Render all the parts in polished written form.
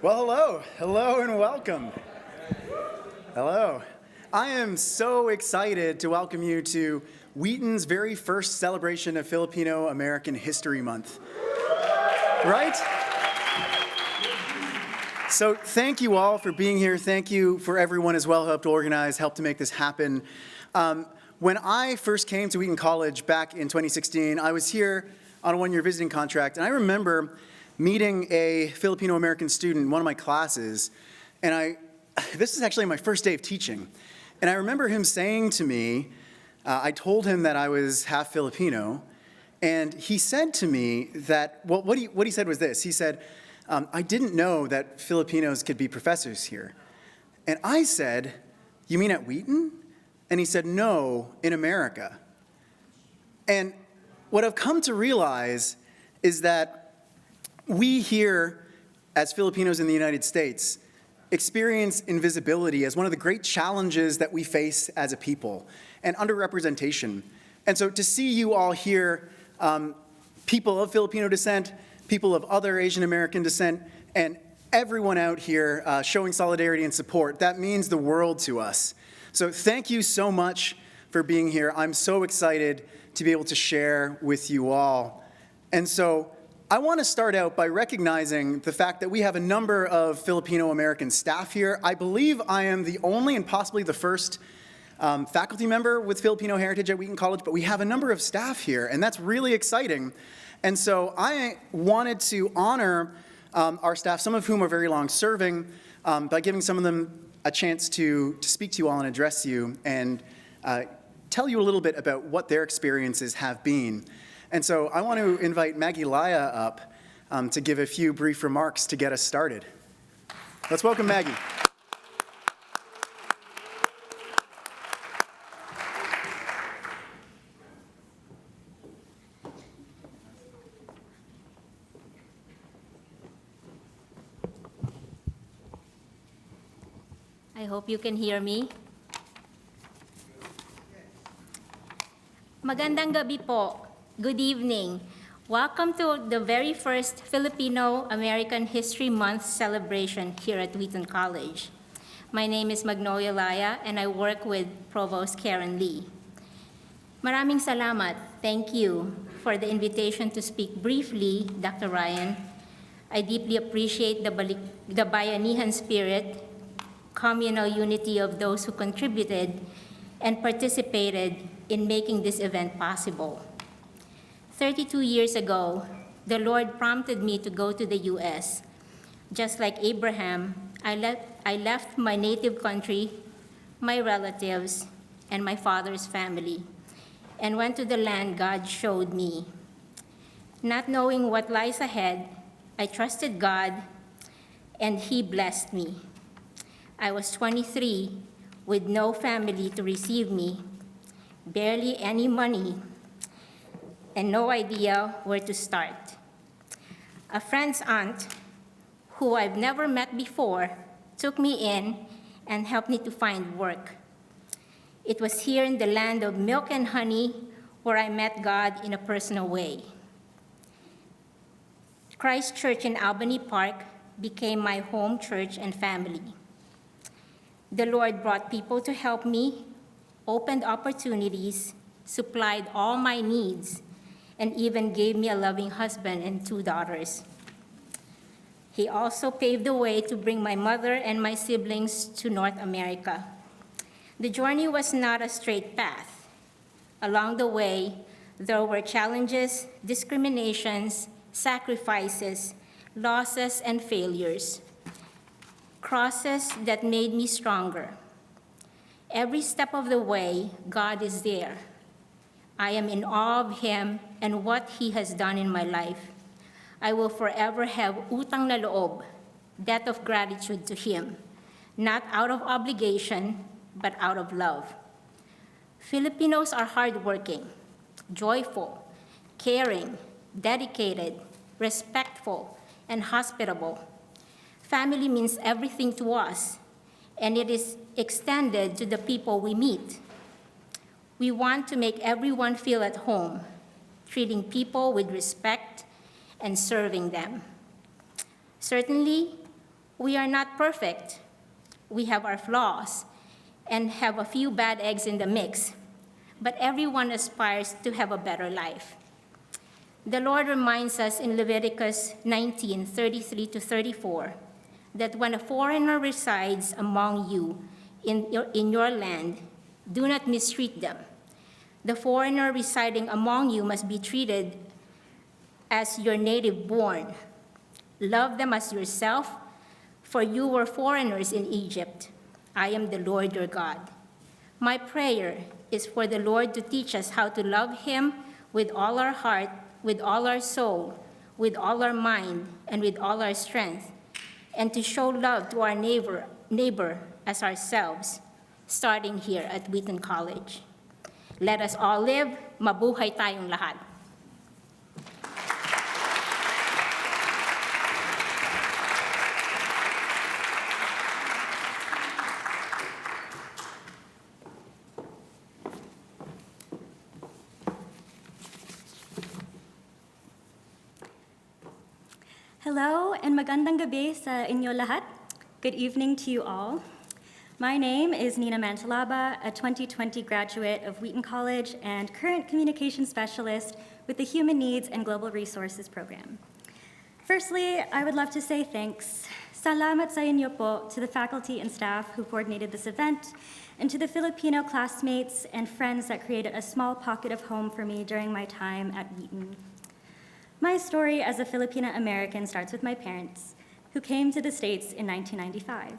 Well, hello and welcome. Hello. I am so excited to welcome you to Wheaton's very first celebration of Filipino American History Month. Right? So thank you all for being here. Thank you for everyone as well who helped organize, helped to make this happen. When I first came to Wheaton College back in 2016, I was here on a one-year visiting contract, and I remember meeting a Filipino-American student in one of my classes, and this is actually my first day of teaching, and I remember him saying to me, I told him that I was half Filipino, and he said to me that, well, what he said was this. He said, I didn't know that Filipinos could be professors here. And I said, you mean at Wheaton? And he said, no, in America. And what I've come to realize is that we here, as Filipinos in the United States, experience invisibility as one of the great challenges that we face as a people, and underrepresentation. And so to see you all here, people of Filipino descent, people of other Asian American descent, and everyone out here showing solidarity and support, that means the world to us. So thank you so much for being here. I'm so excited to be able to share with you all. And so I want to start out by recognizing the fact that we have a number of Filipino-American staff here. I believe I am the only and possibly the first faculty member with Filipino heritage at Wheaton College, but we have a number of staff here, and that's really exciting. And so I wanted to honor our staff, some of whom are very long-serving, by giving some of them a chance to speak to you all and address you and tell you a little bit about what their experiences have been. And so I want to invite Maggie Laya up to give a few brief remarks to get us started. Let's welcome Maggie. I hope you can hear me. Magandang gabi po. Good evening. Welcome to the very first Filipino-American History Month celebration here at Wheaton College. My name is Magnolia Laya, and I work with Provost Karen Lee. Maraming salamat. Thank you for the invitation to speak briefly, Dr. Ryan. I deeply appreciate the bayanihan spirit, communal unity of those who contributed and participated in making this event possible. 32 years ago, the Lord prompted me to go to the U.S. Just like Abraham, I left my native country, my relatives, and my father's family, and went to the land God showed me. Not knowing what lies ahead, I trusted God, and He blessed me. I was 23 with no family to receive me, barely any money, and no idea where to start. A friend's aunt, who I've never met before, took me in and helped me to find work. It was here in the land of milk and honey where I met God in a personal way. Christ Church in Albany Park became my home church and family. The Lord brought people to help me, opened opportunities, supplied all my needs, and even gave me a loving husband and 2 daughters. He also paved the way to bring my mother and my siblings to North America. The journey was not a straight path. Along the way, there were challenges, discriminations, sacrifices, losses, and failures. Crosses that made me stronger. Every step of the way, God is there. I am in awe of Him and what He has done in my life. I will forever have utang na loob, debt of gratitude to Him, not out of obligation, but out of love. Filipinos are hardworking, joyful, caring, dedicated, respectful, and hospitable. Family means everything to us, and it is extended to the people we meet. We want to make everyone feel at home, treating people with respect and serving them. Certainly, We are not perfect. We have our flaws and have a few bad eggs in the mix, but everyone aspires to have a better life. The Lord reminds us in Leviticus 19:33-34, that when a foreigner resides among you in your land, do not mistreat them. The foreigner residing among you must be treated as your native born. Love them as yourself, for you were foreigners in Egypt. I am the Lord your God. My prayer is for the Lord to teach us how to love him with all our heart, with all our soul, with all our mind, and with all our strength, and to show love to our neighbor as ourselves, starting here at Wheaton College. Let us all live, mabuhay tayong lahat. Hello and magandang gabi sa inyo lahat. Good evening to you all. My name is Nina Mantalaba, a 2020 graduate of Wheaton College and current communication specialist with the Human Needs and Global Resources program. Firstly, I would love to say thanks. Salamat sa inyo po to the faculty and staff who coordinated this event, and to the Filipino classmates and friends that created a small pocket of home for me during my time at Wheaton. My story as a Filipino American starts with my parents, who came to the States in 1995.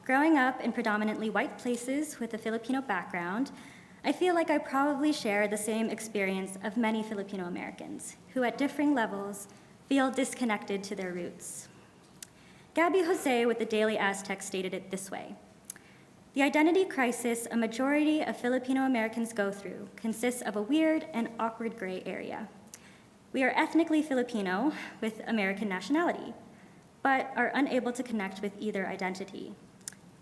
Growing up in predominantly white places with a Filipino background, I feel like I probably share the same experience of many Filipino Americans, who at differing levels feel disconnected to their roots. Gabby Jose with the Daily Aztec stated it this way: "The identity crisis a majority of Filipino Americans go through consists of a weird and awkward gray area. We are ethnically Filipino with American nationality, but are unable to connect with either identity.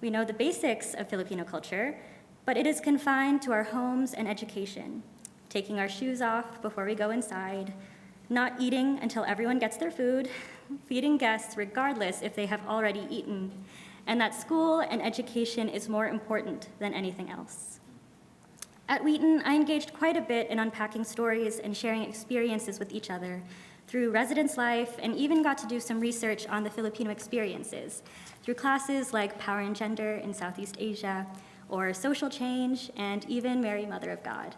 We know the basics of Filipino culture, but it is confined to our homes and education, taking our shoes off before we go inside, not eating until everyone gets their food, feeding guests regardless if they have already eaten, and that school and education is more important than anything else." At Wheaton, I engaged quite a bit in unpacking stories and sharing experiences with each other through residence life, and even got to do some research on the Filipino experiences through classes like Power and Gender in Southeast Asia, or Social Change, and even Mary, Mother of God.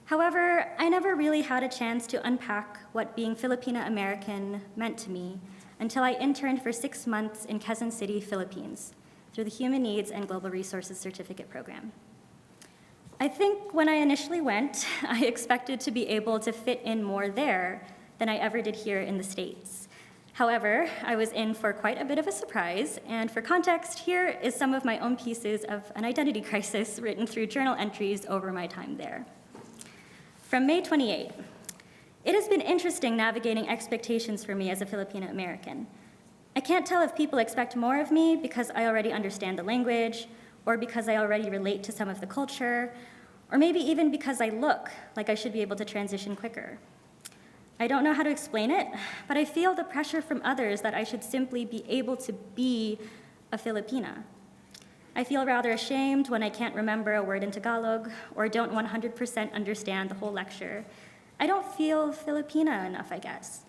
However, I never really had a chance to unpack what being Filipino American meant to me until I interned for 6 months in Quezon City, Philippines, through the Human Needs and Global Resources Certificate Program. I think when I initially went, I expected to be able to fit in more there than I ever did here in the States. However, I was in for quite a bit of a surprise, and for context, here is some of my own pieces of an identity crisis written through journal entries over my time there. From May 28, "It has been interesting navigating expectations for me as a Filipino American. I can't tell if people expect more of me because I already understand the language, or because I already relate to some of the culture, or maybe even because I look like I should be able to transition quicker. I don't know how to explain it, but I feel the pressure from others that I should simply be able to be a Filipina. I feel rather ashamed when I can't remember a word in Tagalog, or don't 100% understand the whole lecture. I don't feel Filipina enough, I guess.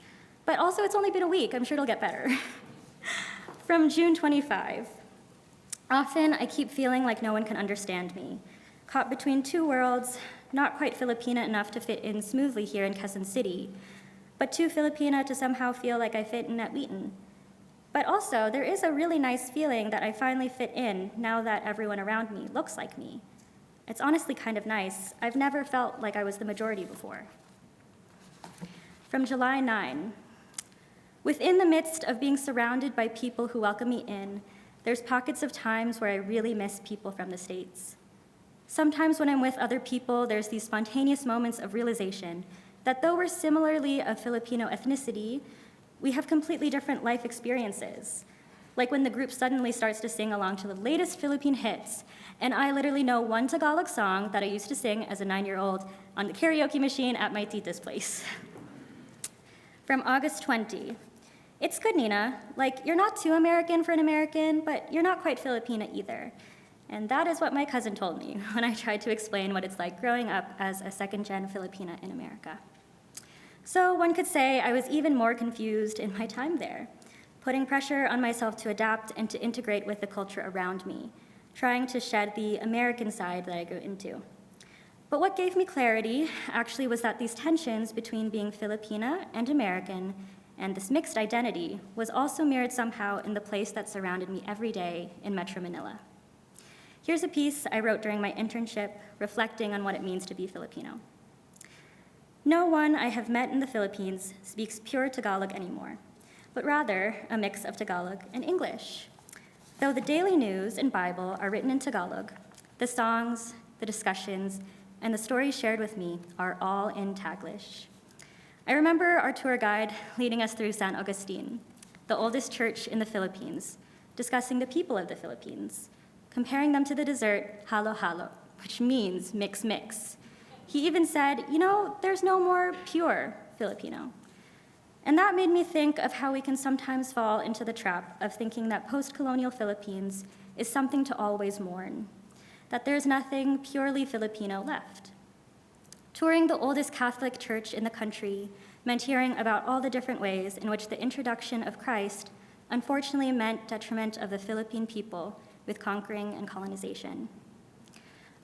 But also, it's only been a week. I'm sure it'll get better." From June 25, "Often I keep feeling like no one can understand me. Caught between two worlds, not quite Filipina enough to fit in smoothly here in Quezon City, but too Filipina to somehow feel like I fit in at Wheaton. But also, there is a really nice feeling that I finally fit in now that everyone around me looks like me. It's honestly kind of nice. I've never felt like I was the majority before." From July 9, "Within the midst of being surrounded by people who welcome me in, there's pockets of times where I really miss people from the States. Sometimes when I'm with other people, there's these spontaneous moments of realization that though we're similarly of Filipino ethnicity, we have completely different life experiences. Like when the group suddenly starts to sing along to the latest Philippine hits, and I literally know one Tagalog song that I used to sing as a 9-year-old on the karaoke machine at my tita's place." From August 20, "It's good, Nina. Like, you're not too American for an American, but you're not quite Filipina either." And that is what my cousin told me when I tried to explain what it's like growing up as a second-gen Filipina in America. So one could say I was even more confused in my time there, putting pressure on myself to adapt and to integrate with the culture around me, trying to shed the American side that I grew into. But what gave me clarity actually was that these tensions between being Filipina and American and this mixed identity was also mirrored somehow in the place that surrounded me every day in Metro Manila. Here's a piece I wrote during my internship reflecting on what it means to be Filipino. No one I have met in the Philippines speaks pure Tagalog anymore, but rather a mix of Tagalog and English. Though the daily news and Bible are written in Tagalog, the songs, the discussions, and the stories shared with me are all in Taglish. I remember our tour guide leading us through San Agustin, the oldest church in the Philippines, discussing the people of the Philippines, comparing them to the dessert halo-halo, which means mix-mix. He even said, there's no more pure Filipino. And that made me think of how we can sometimes fall into the trap of thinking that post-colonial Philippines is something to always mourn, that there's nothing purely Filipino left. Touring the oldest Catholic church in the country meant hearing about all the different ways in which the introduction of Christ unfortunately meant detriment of the Philippine people with conquering and colonization.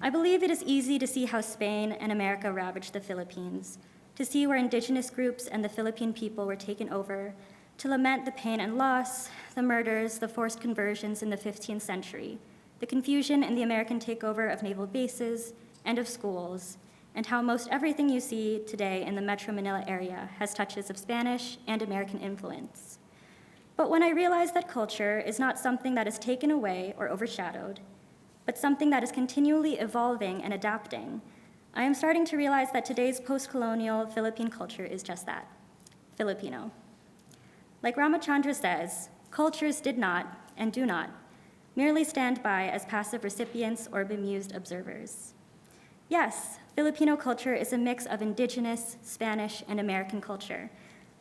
I believe it is easy to see how Spain and America ravaged the Philippines, to see where indigenous groups and the Philippine people were taken over, to lament the pain and loss, the murders, the forced conversions in the 15th century, the confusion in the American takeover of naval bases and of schools, and how most everything you see today in the Metro Manila area has touches of Spanish and American influence. But when I realized that culture is not something that is taken away or overshadowed, but something that is continually evolving and adapting, I am starting to realize that today's post-colonial Philippine culture is just that, Filipino. Like Ramachandra says, cultures did not, and do not, merely stand by as passive recipients or bemused observers. Yes, Filipino culture is a mix of indigenous, Spanish, and American culture,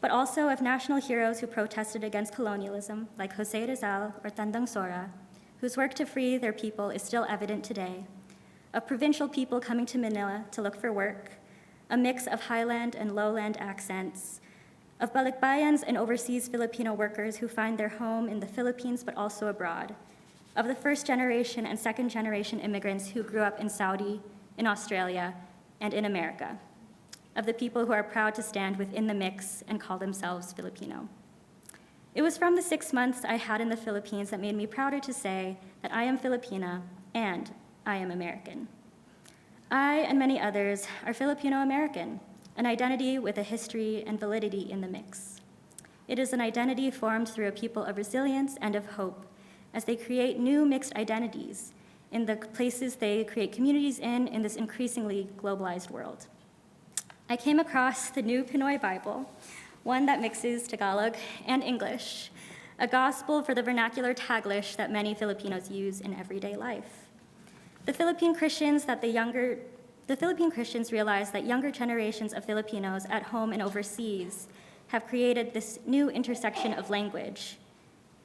but also of national heroes who protested against colonialism, like Jose Rizal or Tandang Sora, whose work to free their people is still evident today, of provincial people coming to Manila to look for work, a mix of highland and lowland accents, of balikbayans and overseas Filipino workers who find their home in the Philippines but also abroad, of the first generation and second generation immigrants who grew up in Saudi, in Australia, and in America, of the people who are proud to stand within the mix and call themselves Filipino. It was from the 6 months I had in the Philippines that made me prouder to say that I am Filipina and I am American. I and many others are Filipino-American, an identity with a history and validity in the mix. It is an identity formed through a people of resilience and of hope as they create new mixed identities in the places they create communities in this increasingly globalized world. I came across the new Pinoy Bible, one that mixes Tagalog and English, a gospel for the vernacular Taglish that many Filipinos use in everyday life. The Philippine Christians realize that younger generations of Filipinos at home and overseas have created this new intersection of language.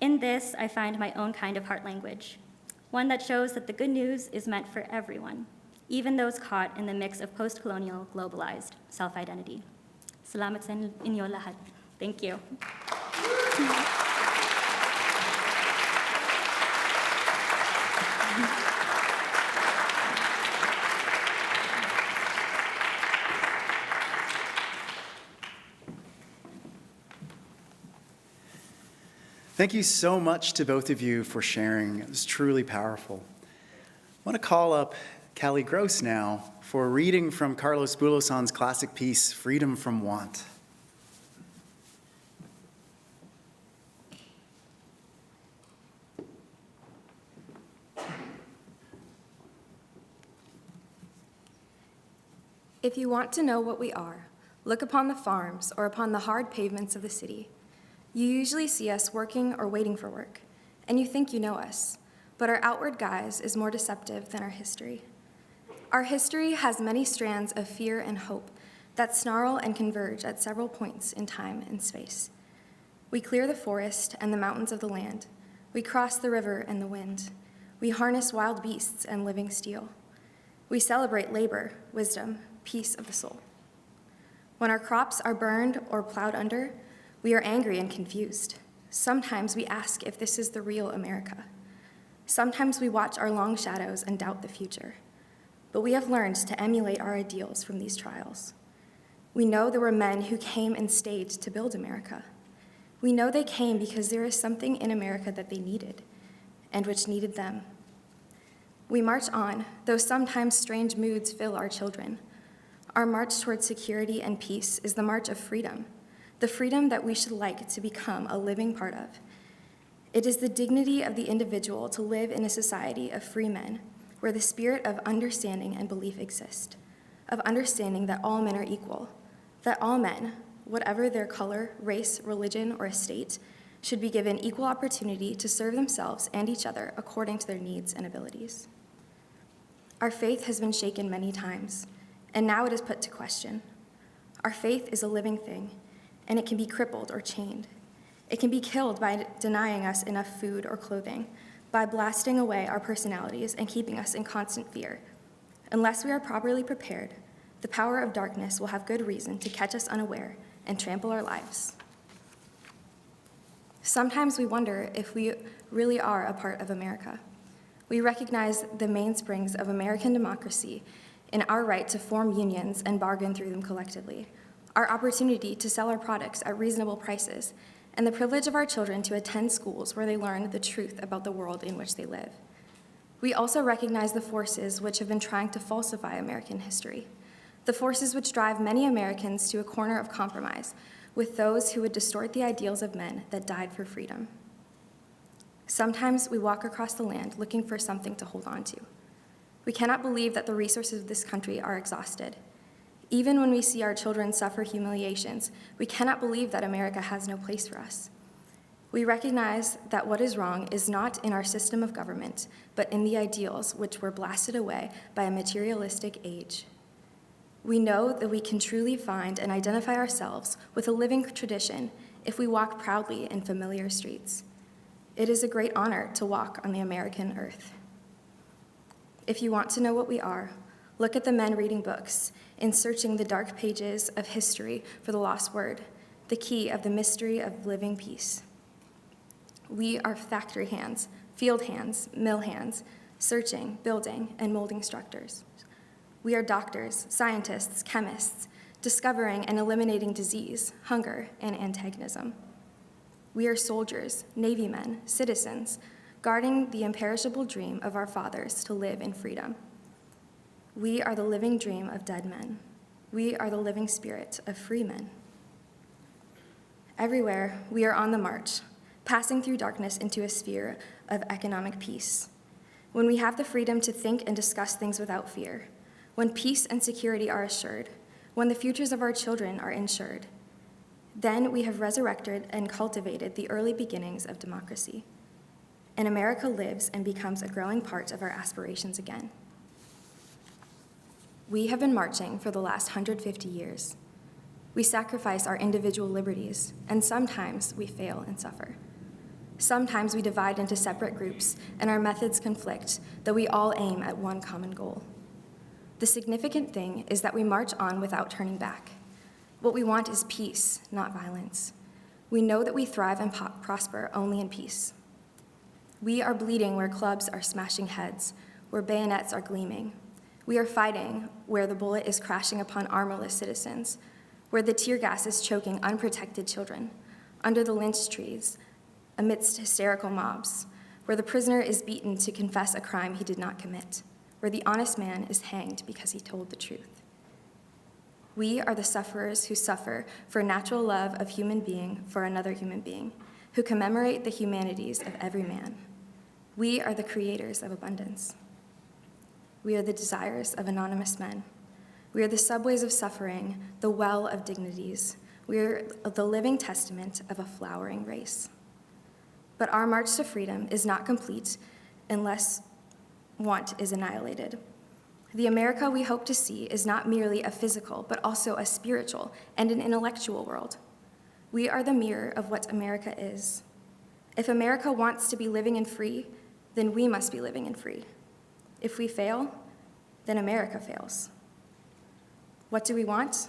In this, I find my own kind of heart language, one that shows that the good news is meant for everyone, even those caught in the mix of post-colonial, globalized self-identity. Salamat sa inyo lahat. Thank you. Thank you so much to both of you for sharing. It was truly powerful. I want to call up Cali Gross now for a reading from Carlos Bulasan's classic piece, Freedom from Want. If you want to know what we are, look upon the farms or upon the hard pavements of the city. You usually see us working or waiting for work, and you think you know us, but our outward guise is more deceptive than our history. Our history has many strands of fear and hope that snarl and converge at several points in time and space. We clear the forest and the mountains of the land. We cross the river and the wind. We harness wild beasts and living steel. We celebrate labor, wisdom, peace of the soul. When our crops are burned or plowed under, we are angry and confused. Sometimes we ask if this is the real America. Sometimes we watch our long shadows and doubt the future. But we have learned to emulate our ideals from these trials. We know there were men who came and stayed to build America. We know they came because there is something in America that they needed, and which needed them. We march on, though sometimes strange moods fill our children. Our march toward security and peace is the march of freedom, the freedom that we should like to become a living part of. It is the dignity of the individual to live in a society of free men, where the spirit of understanding and belief exist, of understanding that all men are equal, that all men, whatever their color, race, religion, or estate, should be given equal opportunity to serve themselves and each other according to their needs and abilities. Our faith has been shaken many times, and now it is put to question. Our faith is a living thing, and it can be crippled or chained. It can be killed by denying us enough food or clothing, by blasting away our personalities and keeping us in constant fear. Unless we are properly prepared, the power of darkness will have good reason to catch us unaware and trample our lives. Sometimes we wonder if we really are a part of America. We recognize the mainsprings of American democracy in our right to form unions and bargain through them collectively, our opportunity to sell our products at reasonable prices, and the privilege of our children to attend schools where they learn the truth about the world in which they live. We also recognize the forces which have been trying to falsify American history, the forces which drive many Americans to a corner of compromise with those who would distort the ideals of men that died for freedom. Sometimes we walk across the land looking for something to hold on to. We cannot believe that the resources of this country are exhausted. Even when we see our children suffer humiliations, we cannot believe that America has no place for us. We recognize that what is wrong is not in our system of government, but in the ideals which were blasted away by a materialistic age. We know that we can truly find and identify ourselves with a living tradition if we walk proudly in familiar streets. It is a great honor to walk on the American earth. If you want to know what we are, look at the men reading books in searching the dark pages of history for the lost word, the key of the mystery of living peace. We are factory hands, field hands, mill hands, searching, building, and molding structures. We are doctors, scientists, chemists, discovering and eliminating disease, hunger, and antagonism. We are soldiers, Navy men, citizens, guarding the imperishable dream of our fathers to live in freedom. We are the living dream of dead men. We are the living spirit of free men. Everywhere, we are on the march, passing through darkness into a sphere of economic peace. When we have the freedom to think and discuss things without fear, when peace and security are assured, when the futures of our children are ensured, then we have resurrected and cultivated the early beginnings of democracy. And America lives and becomes a growing part of our aspirations again. We have been marching for the last 150 years. We sacrifice our individual liberties, and sometimes we fail and suffer. Sometimes we divide into separate groups, and our methods conflict, though we all aim at one common goal. The significant thing is that we march on without turning back. What we want is peace, not violence. We know that we thrive and prosper only in peace. We are bleeding where clubs are smashing heads, where bayonets are gleaming. We are fighting where the bullet is crashing upon armorless citizens, where the tear gas is choking unprotected children, under the lynch trees, amidst hysterical mobs, where the prisoner is beaten to confess a crime he did not commit, where the honest man is hanged because he told the truth. We are the sufferers who suffer for natural love of human being for another human being, who commemorate the humanities of every man. We are the creators of abundance. We are the desires of anonymous men. We are the subways of suffering, the well of dignities. We are the living testament of a flowering race. But our march to freedom is not complete unless want is annihilated. The America we hope to see is not merely a physical, but also a spiritual and an intellectual world. We are the mirror of what America is. If America wants to be living and free, then we must be living and free. If we fail, then America fails. What do we want?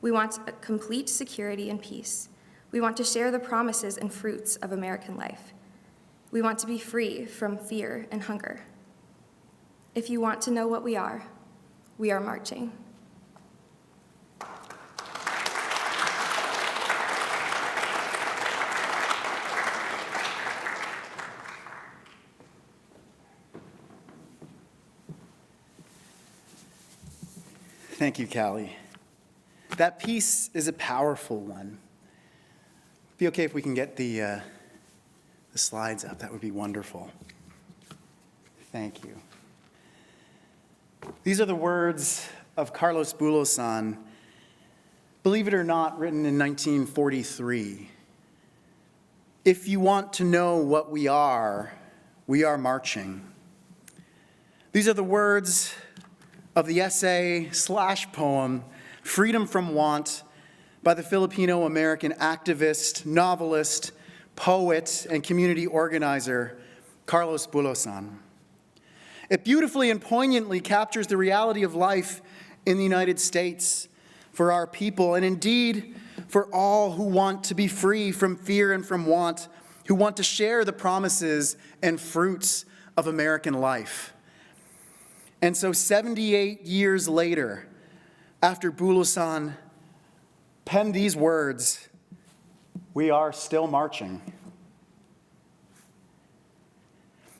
We want a complete security and peace. We want to share the promises and fruits of American life. We want to be free from fear and hunger. If you want to know what we are marching. Thank you, Cali. That piece is a powerful one. Be okay if we can get the slides up. That would be wonderful. Thank you. These are the words of Carlos Bulasan, believe it or not, written in 1943. If you want to know what we are marching. These are the words of the essay/poem, Freedom from Want, by the Filipino-American activist, novelist, poet, and community organizer, Carlos Bulasan. It beautifully and poignantly captures the reality of life in the United States for our people, and indeed for all who want to be free from fear and from want, who want to share the promises and fruits of American life. And so 78 years later, after Bulasan penned these words, we are still marching.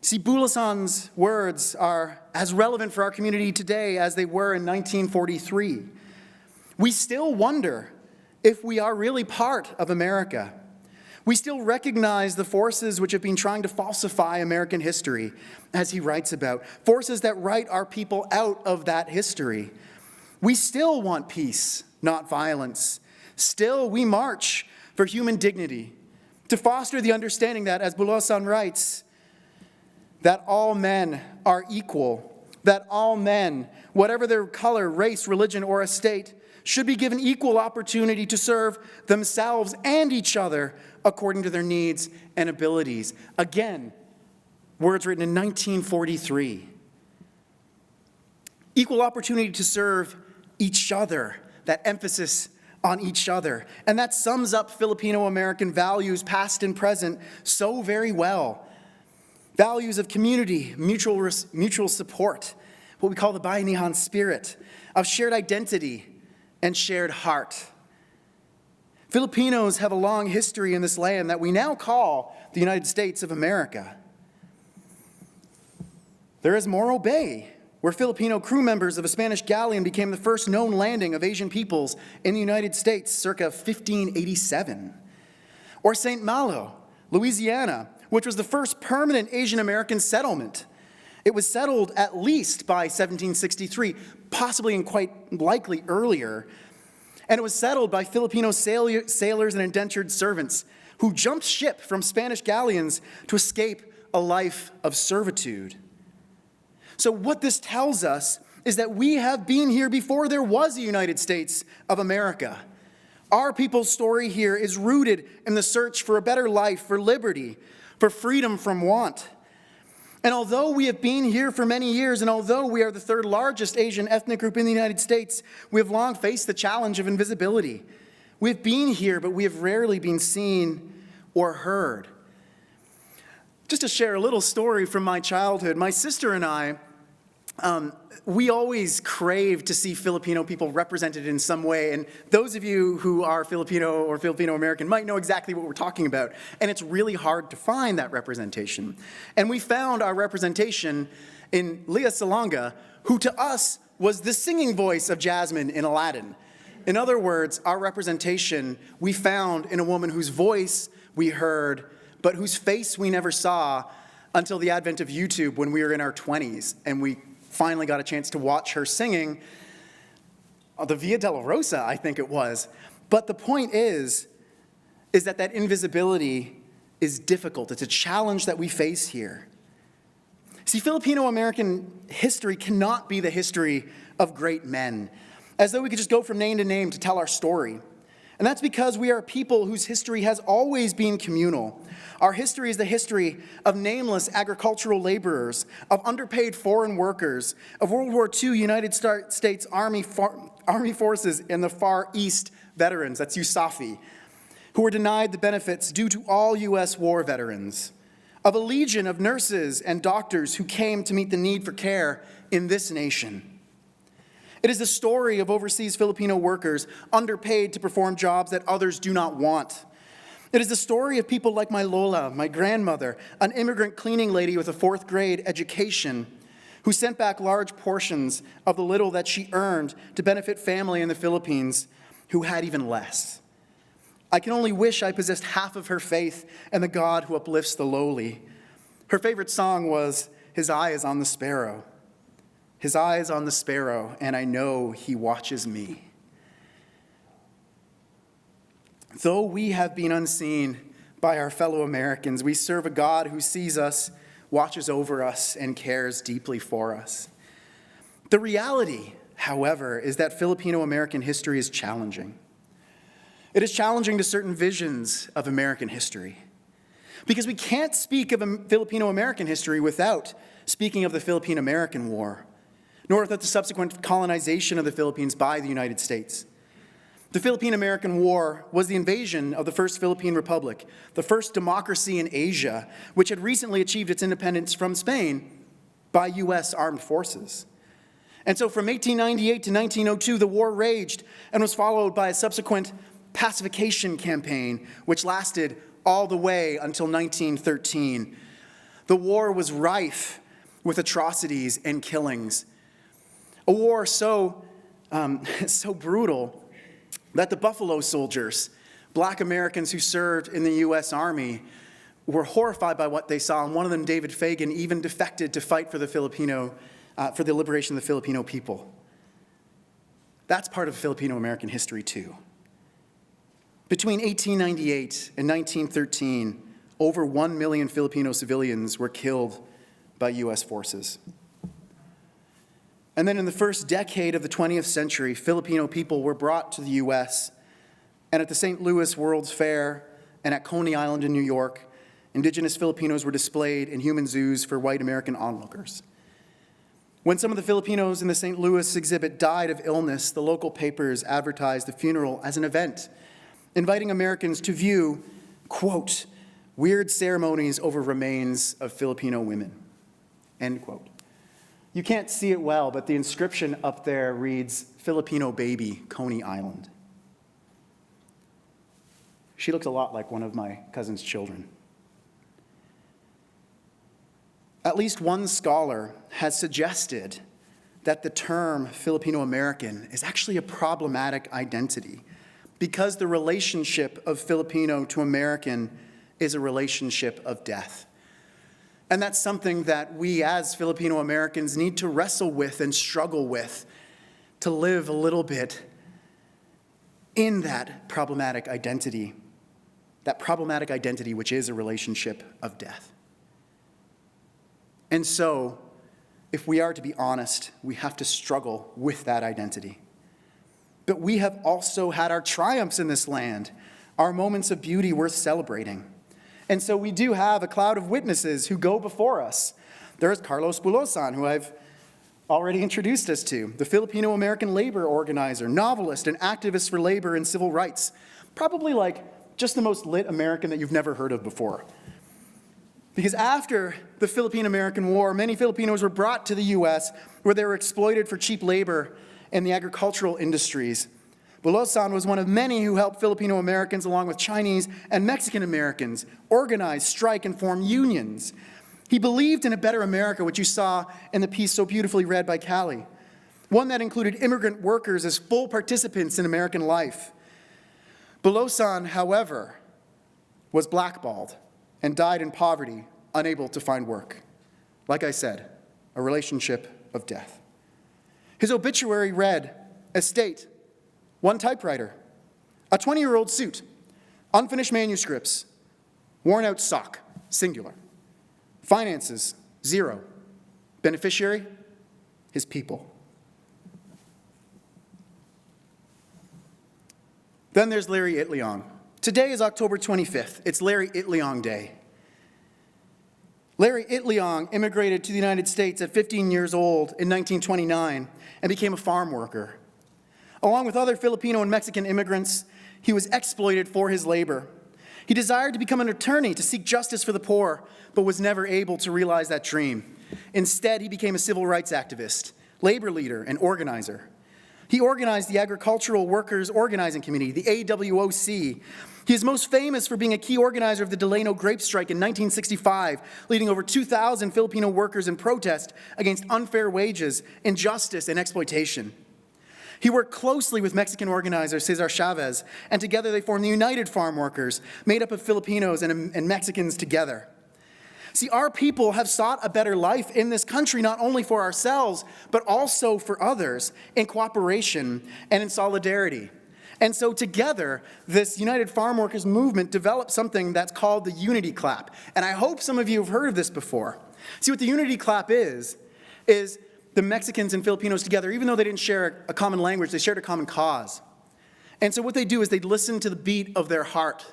See, Bulasan's words are as relevant for our community today as they were in 1943. We still wonder if we are really part of America. We still recognize the forces which have been trying to falsify American history, as he writes about, forces that write our people out of that history. We still want peace, not violence. Still, we march for human dignity, to foster the understanding that, as Bulasan writes, that all men are equal, that all men, whatever their color, race, religion, or estate, should be given equal opportunity to serve themselves and each other according to their needs and abilities. Again, words written in 1943. Equal opportunity to serve each other, that emphasis on each other. And that sums up Filipino-American values, past and present, so very well. Values of community, mutual support, what we call the bayanihan spirit, of shared identity and shared heart. Filipinos have a long history in this land that we now call the United States of America. There is Morro Bay, where Filipino crew members of a Spanish galleon became the first known landing of Asian peoples in the United States circa 1587. Or St. Malo, Louisiana, which was the first permanent Asian American settlement. It was settled at least by 1763, possibly and quite likely earlier. And it was settled by Filipino sailors and indentured servants who jumped ship from Spanish galleons to escape a life of servitude. So what this tells us is that we have been here before there was a United States of America. Our people's story here is rooted in the search for a better life, for liberty, for freedom from want. And although we have been here for many years, and although we are the third largest Asian ethnic group in the United States, we have long faced the challenge of invisibility. We have been here, but we have rarely been seen or heard. Just to share a little story from my childhood, my sister and I, we always craved to see Filipino people represented in some way. And those of you who are Filipino or Filipino-American might know exactly what we're talking about. And it's really hard to find that representation. And we found our representation in Lea Salonga, who to us was the singing voice of Jasmine in Aladdin. In other words, our representation we found in a woman whose voice we heard, but whose face we never saw until the advent of YouTube when we were in our 20s. And we finally got a chance to watch her singing the Via Dolorosa, I think it was. But the point is that invisibility is difficult. It's a challenge that we face here. See, Filipino-American history cannot be the history of great men, as though we could just go from name to name to tell our story. And that's because we are a people whose history has always been communal. Our history is the history of nameless agricultural laborers, of underpaid foreign workers, of World War II United States Army forces in the Far East veterans, that's USAFI, who were denied the benefits due to all U.S. war veterans, of a legion of nurses and doctors who came to meet the need for care in this nation. It is the story of overseas Filipino workers underpaid to perform jobs that others do not want. It is the story of people like my Lola, my grandmother, an immigrant cleaning lady with a 4th grade education, who sent back large portions of the little that she earned to benefit family in the Philippines who had even less. I can only wish I possessed half of her faith in the God who uplifts the lowly. Her favorite song was, "His eye is on the sparrow. His eye is on the sparrow, and I know he watches me." Though we have been unseen by our fellow Americans, we serve a God who sees us, watches over us, and cares deeply for us. The reality, however, is that Filipino-American history is challenging. It is challenging to certain visions of American history, because we can't speak of Filipino-American history without speaking of the Philippine-American War, nor without the subsequent colonization of the Philippines by the United States. The Philippine-American War was the invasion of the First Philippine Republic, the first democracy in Asia, which had recently achieved its independence from Spain by U.S. armed forces. And so from 1898 to 1902, the war raged and was followed by a subsequent pacification campaign, which lasted all the way until 1913. The war was rife with atrocities and killings. A war so brutal that the Buffalo Soldiers, black Americans who served in the U.S. Army, were horrified by what they saw, and one of them, David Fagan, even defected to fight for the liberation of the Filipino people. That's part of Filipino-American history too. Between 1898 and 1913, over 1 million Filipino civilians were killed by U.S. forces. And then in the first decade of the 20th century, Filipino people were brought to the U.S., and at the St. Louis World's Fair and at Coney Island in New York, indigenous Filipinos were displayed in human zoos for white American onlookers. When some of the Filipinos in the St. Louis exhibit died of illness, the local papers advertised the funeral as an event, inviting Americans to view, quote, "weird ceremonies over remains of Filipino women," end quote. You can't see it well, but the inscription up there reads, "Filipino baby, Coney Island." She looks a lot like one of my cousin's children. At least one scholar has suggested that the term Filipino-American is actually a problematic identity because the relationship of Filipino to American is a relationship of death. And that's something that we as Filipino Americans need to wrestle with and struggle with to live a little bit in that problematic identity which is a relationship of death. And so, if we are to be honest, we have to struggle with that identity. But we have also had our triumphs in this land, our moments of beauty worth celebrating. And so we do have a cloud of witnesses who go before us. There is Carlos Bulasan, who I've already introduced us to, the Filipino-American labor organizer, novelist, and activist for labor and civil rights. Probably like just the most lit American that you've never heard of before. Because after the Philippine-American War, many Filipinos were brought to the U.S. where they were exploited for cheap labor in the agricultural industries. Bulasan was one of many who helped Filipino Americans, along with Chinese and Mexican Americans, organize, strike, and form unions. He believed in a better America, which you saw in the piece so beautifully read by Cali, one that included immigrant workers as full participants in American life. Bulasan, however, was blackballed and died in poverty, unable to find work. Like I said, a relationship of death. His obituary read, estate, 1 typewriter, a 20-year-old suit, unfinished manuscripts, worn out sock, singular. Finances, 0. Beneficiary, his people. Then there's Larry Itliong. Today is October 25th. It's Larry Itliong Day. Larry Itliong immigrated to the United States at 15 years old in 1929 and became a farm worker. Along with other Filipino and Mexican immigrants, he was exploited for his labor. He desired to become an attorney to seek justice for the poor, but was never able to realize that dream. Instead, he became a civil rights activist, labor leader, and organizer. He organized the Agricultural Workers Organizing Committee, the AWOC. He is most famous for being a key organizer of the Delano grape strike in 1965, leading over 2,000 Filipino workers in protest against unfair wages, injustice, and exploitation. He worked closely with Mexican organizer Cesar Chavez, and together they formed the United Farm Workers, made up of Filipinos and Mexicans together. See, our people have sought a better life in this country, not only for ourselves, but also for others, in cooperation and in solidarity. And so together, this United Farm Workers movement developed something that's called the Unity Clap. And I hope some of you have heard of this before. See, what the Unity Clap is the Mexicans and Filipinos together, even though they didn't share a common language, they shared a common cause. And so what they do is they'd listen to the beat of their heart.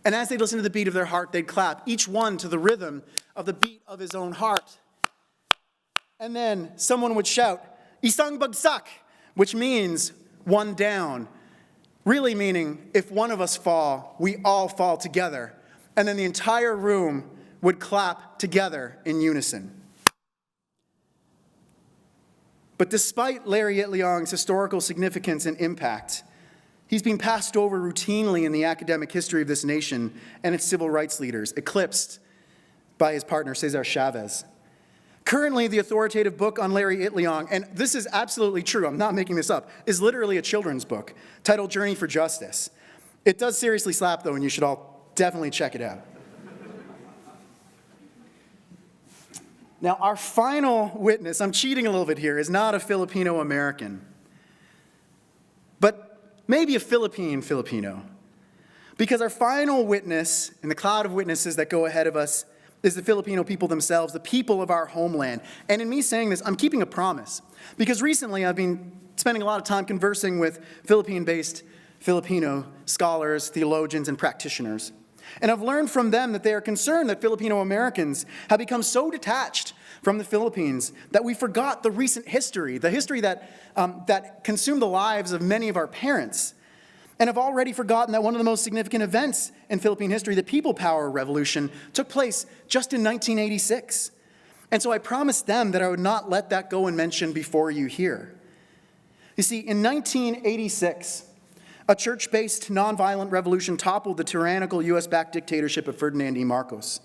And as they listened to the beat of their heart, they'd clap, each one to the rhythm of the beat of his own heart. And then someone would shout, "Isang bagsak," which means one down, really meaning if one of us fall, we all fall together. And then the entire room would clap together in unison. But despite Larry Itliong's historical significance and impact, he's been passed over routinely in the academic history of this nation and its civil rights leaders, eclipsed by his partner Cesar Chavez. Currently, the authoritative book on Larry Itliong, and this is absolutely true, I'm not making this up, is literally a children's book titled Journey for Justice. It does seriously slap, though, and you should all definitely check it out. Now, our final witness, I'm cheating a little bit here, is not a Filipino American, but maybe a Philippine Filipino. Because our final witness in the cloud of witnesses that go ahead of us is the Filipino people themselves, the people of our homeland. And in me saying this, I'm keeping a promise. Because recently I've been spending a lot of time conversing with Philippine-based Filipino scholars, theologians, and practitioners. And I've learned from them that they are concerned that Filipino Americans have become so detached from the Philippines that we forgot the recent history, the history that consumed the lives of many of our parents, and have already forgotten that one of the most significant events in Philippine history, the People Power Revolution, took place just in 1986. And so I promised them that I would not let that go unmentioned before you here. You see, in 1986, a church-based nonviolent revolution toppled the tyrannical U.S.-backed dictatorship of Ferdinand E. Marcos.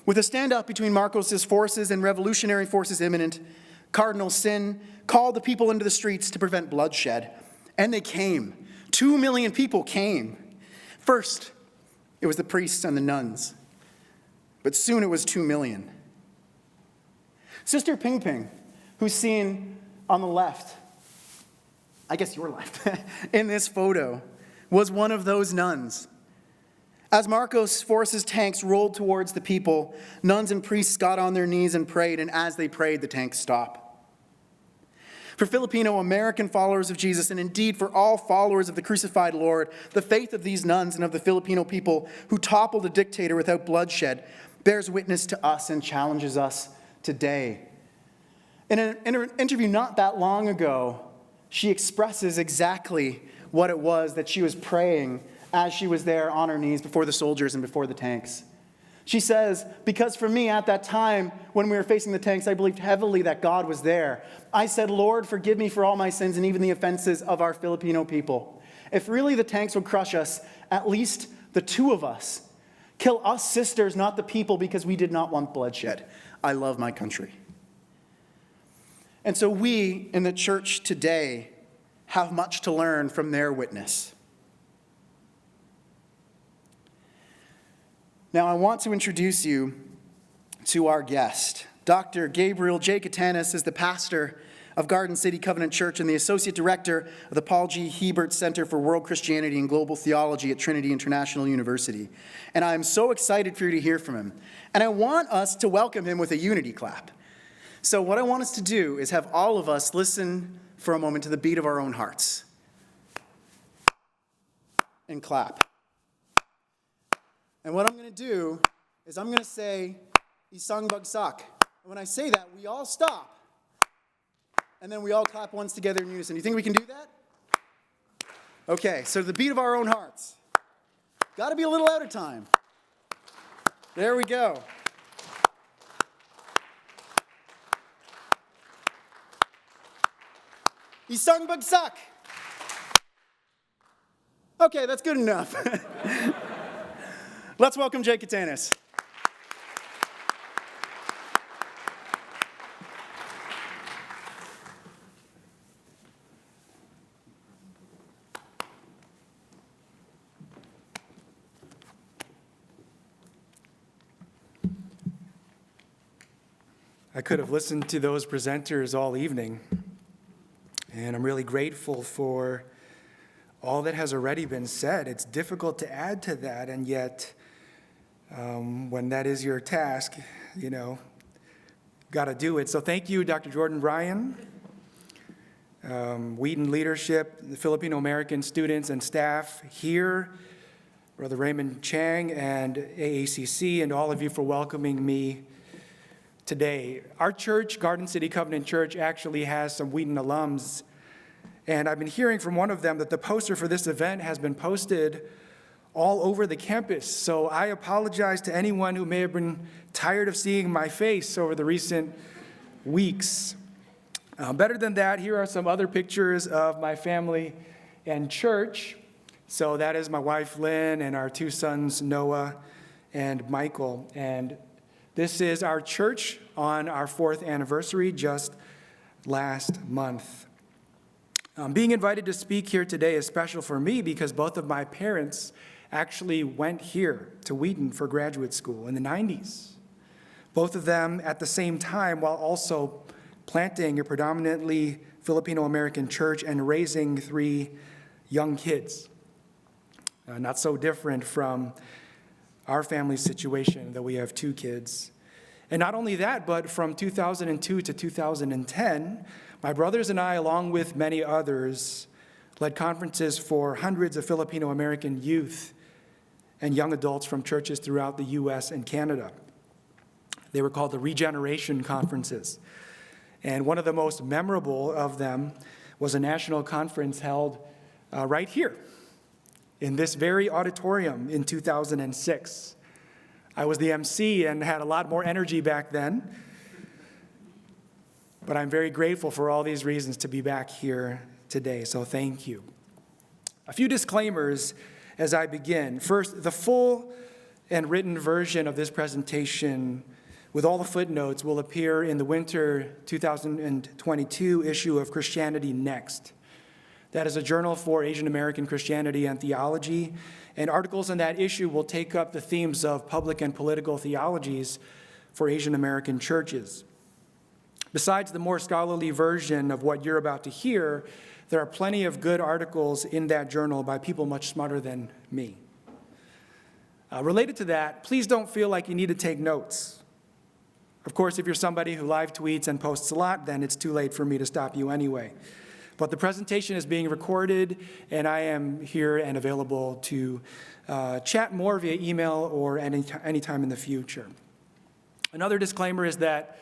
With a standoff between Marcos' forces and revolutionary forces imminent, Cardinal Sin called the people into the streets to prevent bloodshed. And they came. 2 million people came. First, it was the priests and the nuns. But soon it was 2 million. Sister Ping Ping, who's seen on the left, I guess your left, in this photo, was one of those nuns. As Marcos' forces' tanks rolled towards the people, nuns and priests got on their knees and prayed, and as they prayed, the tanks stopped. For Filipino American followers of Jesus, and indeed for all followers of the crucified Lord, the faith of these nuns and of the Filipino people who toppled a dictator without bloodshed bears witness to us and challenges us today. In an interview not that long ago, she expresses exactly what it was that she was praying as she was there on her knees before the soldiers and before the tanks. She says, because for me at that time when we were facing the tanks, I believed heavily that God was there. I said, Lord, forgive me for all my sins and even the offenses of our Filipino people. If really the tanks would crush us, at least the two of us. Kill us sisters, not the people, because we did not want bloodshed. I love my country. And so we in the church today have much to learn from their witness. Now, I want to introduce you to our guest. Dr. Gabriel J. Catanus is the pastor of Garden City Covenant Church and the associate director of the Paul G. Hebert Center for World Christianity and Global Theology at Trinity International University. And I'm so excited for you to hear from him. And I want us to welcome him with a unity clap. So what I want us to do is have all of us listen for a moment to the beat of our own hearts. and clap. And what I'm going to do is I'm going to say, Isang bagsak. And when I say that, we all stop. And then we all clap once together in unison. You think we can do that? Okay, so the beat of our own hearts. Got to be a little out of time. There we go. Isang bagsak. Okay, that's good enough. Let's welcome Jay Catanus. I could have listened to those presenters all evening, and I'm really grateful for all that has already been said. It's difficult to add to that, and yet, when that is your task, got to do it. So thank you, Dr. Jordan Ryan, Wheaton leadership, the Filipino American students and staff here, Brother Raymond, Chang, and AACC, and all of you for welcoming me today. Our church, Garden City Covenant Church, actually has some Wheaton alums, and I've been hearing from one of them that the poster for this event has been posted all over the campus. So I apologize to anyone who may have been tired of seeing my face over the recent weeks. Better than that, here are some other pictures of my family and church. So that is my wife, Lynn, and our two sons, Noah and Michael. And this is our church on our 4th anniversary just last month. Being invited to speak here today is special for me because both of my parents actually went here to Wheaton for graduate school in the 90s. Both of them at the same time while also planting a predominantly Filipino American church and raising 3 young kids. Not so different from our family situation, though we have 2 kids. And not only that, but from 2002 to 2010, my brothers and I, along with many others, led conferences for hundreds of Filipino American youth and young adults from churches throughout the U.S. and Canada. They were called the Regeneration Conferences. And one of the most memorable of them was a national conference held right here in this very auditorium in 2006. I was the MC and had a lot more energy back then, but I'm very grateful for all these reasons to be back here today, so thank you. A few disclaimers as I begin. First, the full and written version of this presentation with all the footnotes will appear in the winter 2022 issue of Christianity Next. That is a journal for Asian American Christianity and theology, and articles in that issue will take up the themes of public and political theologies for Asian American churches. Besides the more scholarly version of what you're about to hear, there are plenty of good articles in that journal by people much smarter than me. Related to that, please don't feel like you need to take notes. Of course, if you're somebody who live tweets and posts a lot, then it's too late for me to stop you anyway. But the presentation is being recorded, and I am here and available to chat more via email or anytime in the future. Another disclaimer is that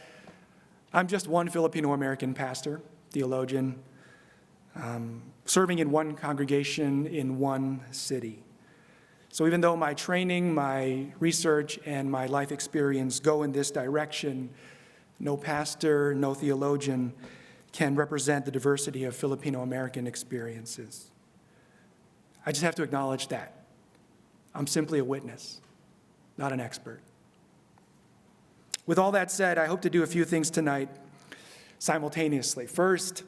I'm just one Filipino-American pastor, theologian, serving in one congregation in one city. So even though my training, my research, and my life experience go in this direction, no pastor, no theologian can represent the diversity of Filipino-American experiences. I just have to acknowledge that. I'm simply a witness, not an expert. With all that said, I hope to do a few things tonight simultaneously. First,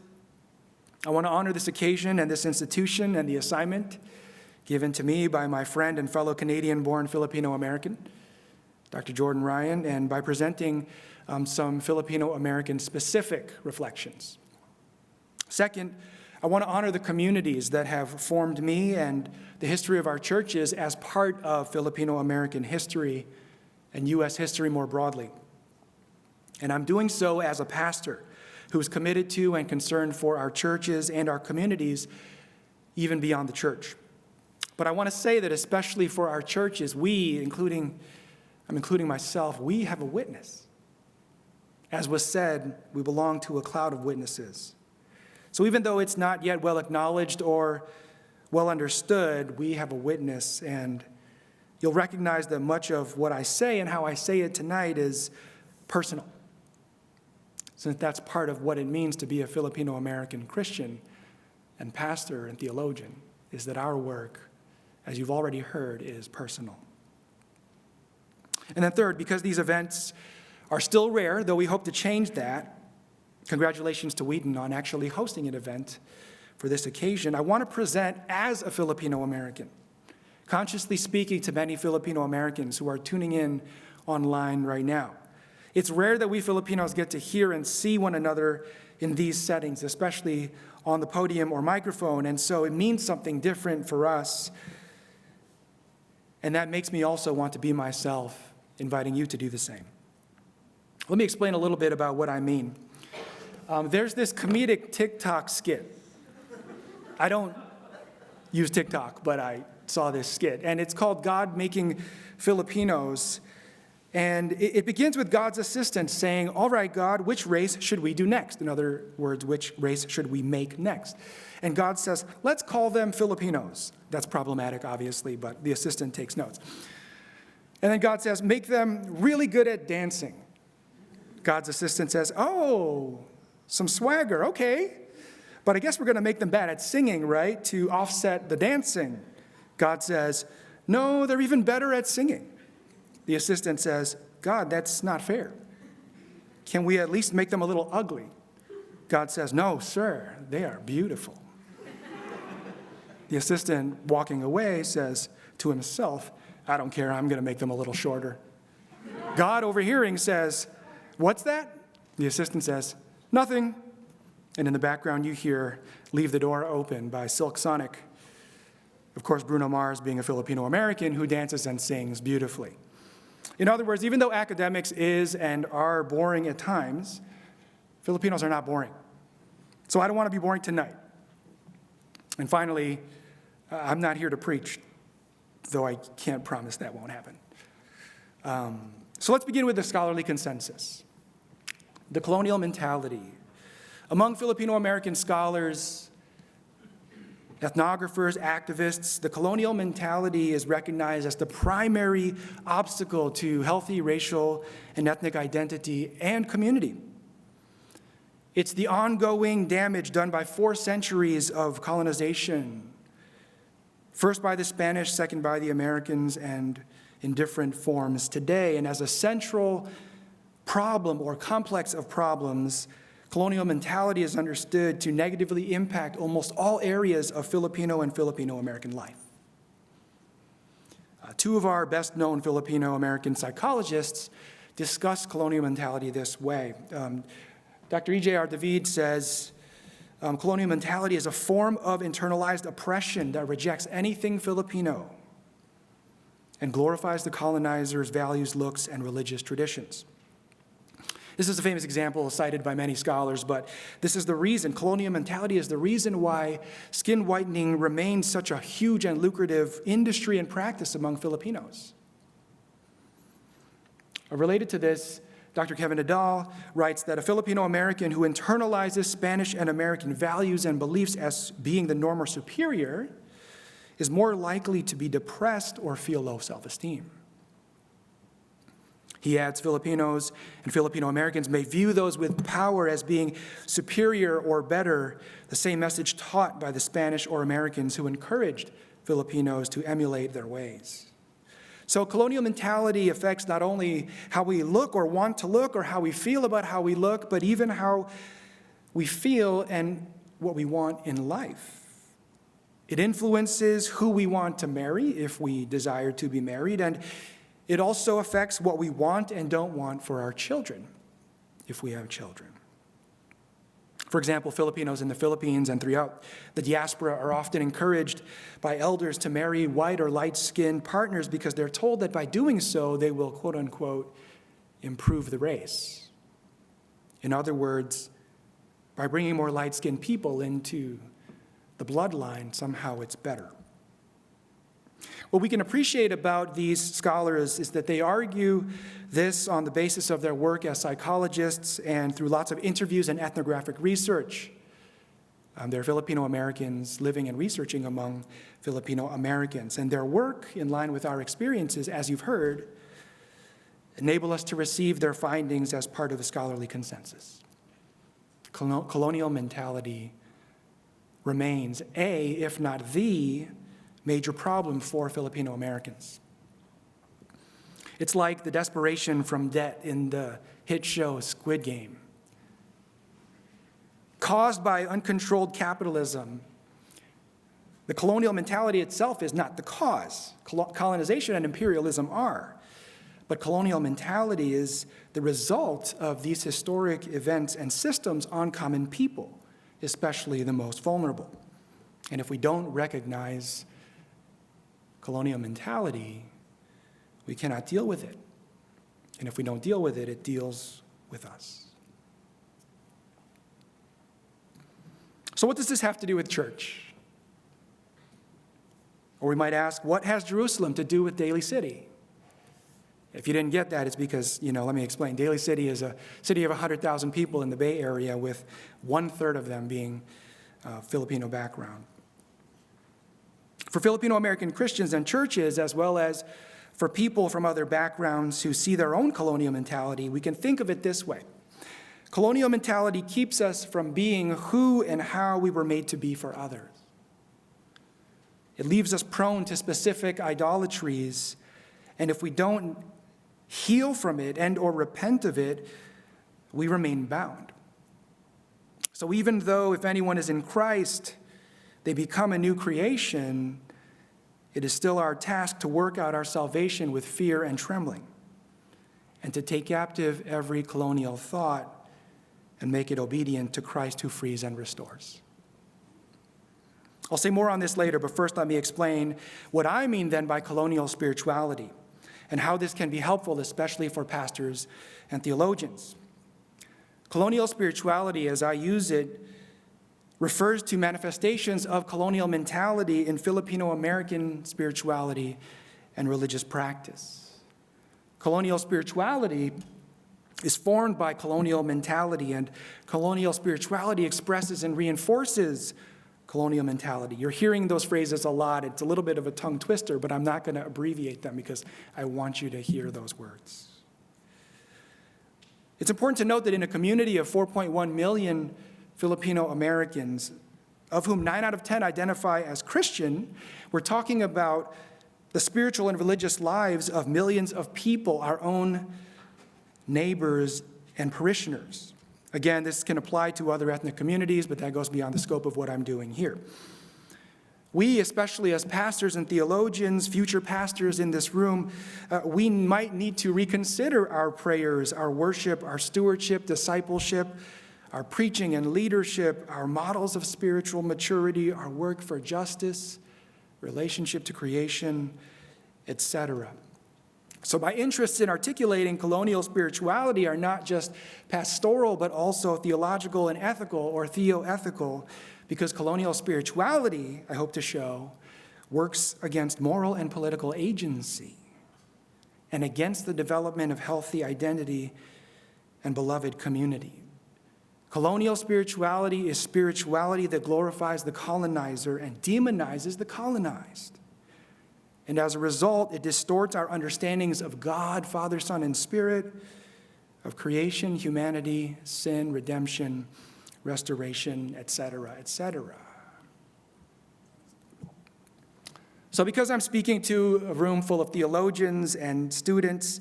I want to honor this occasion and this institution and the assignment given to me by my friend and fellow Canadian-born Filipino-American, Dr. Jordan Ryan, and by presenting some Filipino-American specific reflections. Second, I want to honor the communities that have formed me and the history of our churches as part of Filipino-American history and U.S. history more broadly. And I'm doing so as a pastor who is committed to and concerned for our churches and our communities, even beyond the church. But I want to say that especially for our churches, I'm including myself, we have a witness. As was said, we belong to a cloud of witnesses. So even though it's not yet well acknowledged or well understood, we have a witness, and you'll recognize that much of what I say and how I say it tonight is personal, since that's part of what it means to be a Filipino-American Christian and pastor and theologian, is that our work, as you've already heard, is personal. And then third, because these events are still rare, though we hope to change that, congratulations to Wheaton on actually hosting an event for this occasion. I want to present as a Filipino-American, consciously speaking to many Filipino-Americans who are tuning in online right now. It's rare that we Filipinos get to hear and see one another in these settings, especially on the podium or microphone, and so it means something different for us. And that makes me also want to be myself, inviting you to do the same. Let me explain a little bit about what I mean. There's this comedic TikTok skit. I don't use TikTok, but I saw this skit, and it's called God Making Filipinos. And it begins with God's assistant saying, all right, God, which race should we do next? In other words, which race should we make next? And God says, let's call them Filipinos. That's problematic, obviously, but the assistant takes notes. And then God says, make them really good at dancing. God's assistant says, oh, some swagger, okay. But I guess we're going to make them bad at singing, right, to offset the dancing. God says, no, they're even better at singing. The assistant says, God, that's not fair. Can we at least make them a little ugly? God says, no, sir, they are beautiful. The assistant, walking away, says to himself, I don't care, I'm going to make them a little shorter. God, overhearing, says, what's that? The assistant says, nothing. And in the background, you hear Leave the Door Open by Silk Sonic. Of course, Bruno Mars being a Filipino-American who dances and sings beautifully. In other words, even though academics is and are boring at times, Filipinos are not boring. So I don't want to be boring tonight. And finally, I'm not here to preach, though I can't promise that won't happen. So let's begin with the scholarly consensus. The colonial mentality. Among Filipino-American scholars, ethnographers, activists, the colonial mentality is recognized as the primary obstacle to healthy racial and ethnic identity and community. It's the ongoing damage done by 4 centuries of colonization, first by the Spanish, second by the Americans, and in different forms today. And as a central problem or complex of problems, colonial mentality is understood to negatively impact almost all areas of Filipino and Filipino-American life. 2 of our best-known Filipino-American psychologists discuss colonial mentality this way. Dr. E.J.R. David says, colonial mentality is a form of internalized oppression that rejects anything Filipino and glorifies the colonizer's values, looks, and religious traditions. This is a famous example cited by many scholars, but this is the reason. Colonial mentality is the reason why skin whitening remains such a huge and lucrative industry and practice among Filipinos. Related to this, Dr. Kevin Nadal writes that a Filipino-American who internalizes Spanish and American values and beliefs as being the norm or superior is more likely to be depressed or feel low self-esteem. He adds, Filipinos and Filipino-Americans may view those with power as being superior or better, the same message taught by the Spanish or Americans who encouraged Filipinos to emulate their ways. So colonial mentality affects not only how we look or want to look or how we feel about how we look, but even how we feel and what we want in life. It influences who we want to marry if we desire to be married, and it also affects what we want and don't want for our children, if we have children. For example, Filipinos in the Philippines and throughout the diaspora are often encouraged by elders to marry white or light-skinned partners because they're told that by doing so, they will, quote-unquote, improve the race. In other words, by bringing more light-skinned people into the bloodline, somehow it's better. What we can appreciate about these scholars is that they argue this on the basis of their work as psychologists and through lots of interviews and ethnographic research. They're Filipino Americans living and researching among Filipino Americans. And their work, in line with our experiences, as you've heard, enable us to receive their findings as part of a scholarly consensus. Colonial mentality remains a, if not the, major problem for Filipino Americans. It's like the desperation from debt in the hit show Squid Game. Caused by uncontrolled capitalism, the colonial mentality itself is not the cause. Colonization and imperialism are. But colonial mentality is the result of these historic events and systems on common people, especially the most vulnerable. And if we don't recognize colonial mentality, we cannot deal with it. And if we don't deal with it, it deals with us. So what does this have to do with church? Or we might ask, what has Jerusalem to do with Daly City? If you didn't get that, it's because, let me explain. Daly City is a city of 100,000 people in the Bay Area, with 1/3 of them being Filipino background. For Filipino American Christians and churches, as well as for people from other backgrounds who see their own colonial mentality, we can think of it this way. Colonial mentality keeps us from being who and how we were made to be for others. It leaves us prone to specific idolatries, and if we don't heal from it and or repent of it, we remain bound. So even though if anyone is in Christ, they become a new creation, it is still our task to work out our salvation with fear and trembling, and to take captive every colonial thought and make it obedient to Christ who frees and restores. I'll say more on this later, but first let me explain what I mean then by colonial spirituality and how this can be helpful, especially for pastors and theologians. Colonial spirituality, as I use it, refers to manifestations of colonial mentality in Filipino American spirituality and religious practice. Colonial spirituality is formed by colonial mentality, and colonial spirituality expresses and reinforces colonial mentality. You're hearing those phrases a lot. It's a little bit of a tongue twister, but I'm not going to abbreviate them because I want you to hear those words. It's important to note that in a community of 4.1 million Filipino Americans, of whom 9 out of 10 identify as Christian, we're talking about the spiritual and religious lives of millions of people, our own neighbors and parishioners. Again, this can apply to other ethnic communities, but that goes beyond the scope of what I'm doing here. We, especially as pastors and theologians, future pastors in this room, we might need to reconsider our prayers, our worship, our stewardship, discipleship, our preaching and leadership, our models of spiritual maturity, our work for justice, relationship to creation, etc. So my interests in articulating colonial spirituality are not just pastoral, but also theological and ethical, or theoethical, because colonial spirituality, I hope to show, works against moral and political agency and against the development of healthy identity and beloved community. Colonial spirituality is spirituality that glorifies the colonizer and demonizes the colonized. And as a result, it distorts our understandings of God, Father, Son, and Spirit, of creation, humanity, sin, redemption, restoration, etc., etc. So because I'm speaking to a room full of theologians and students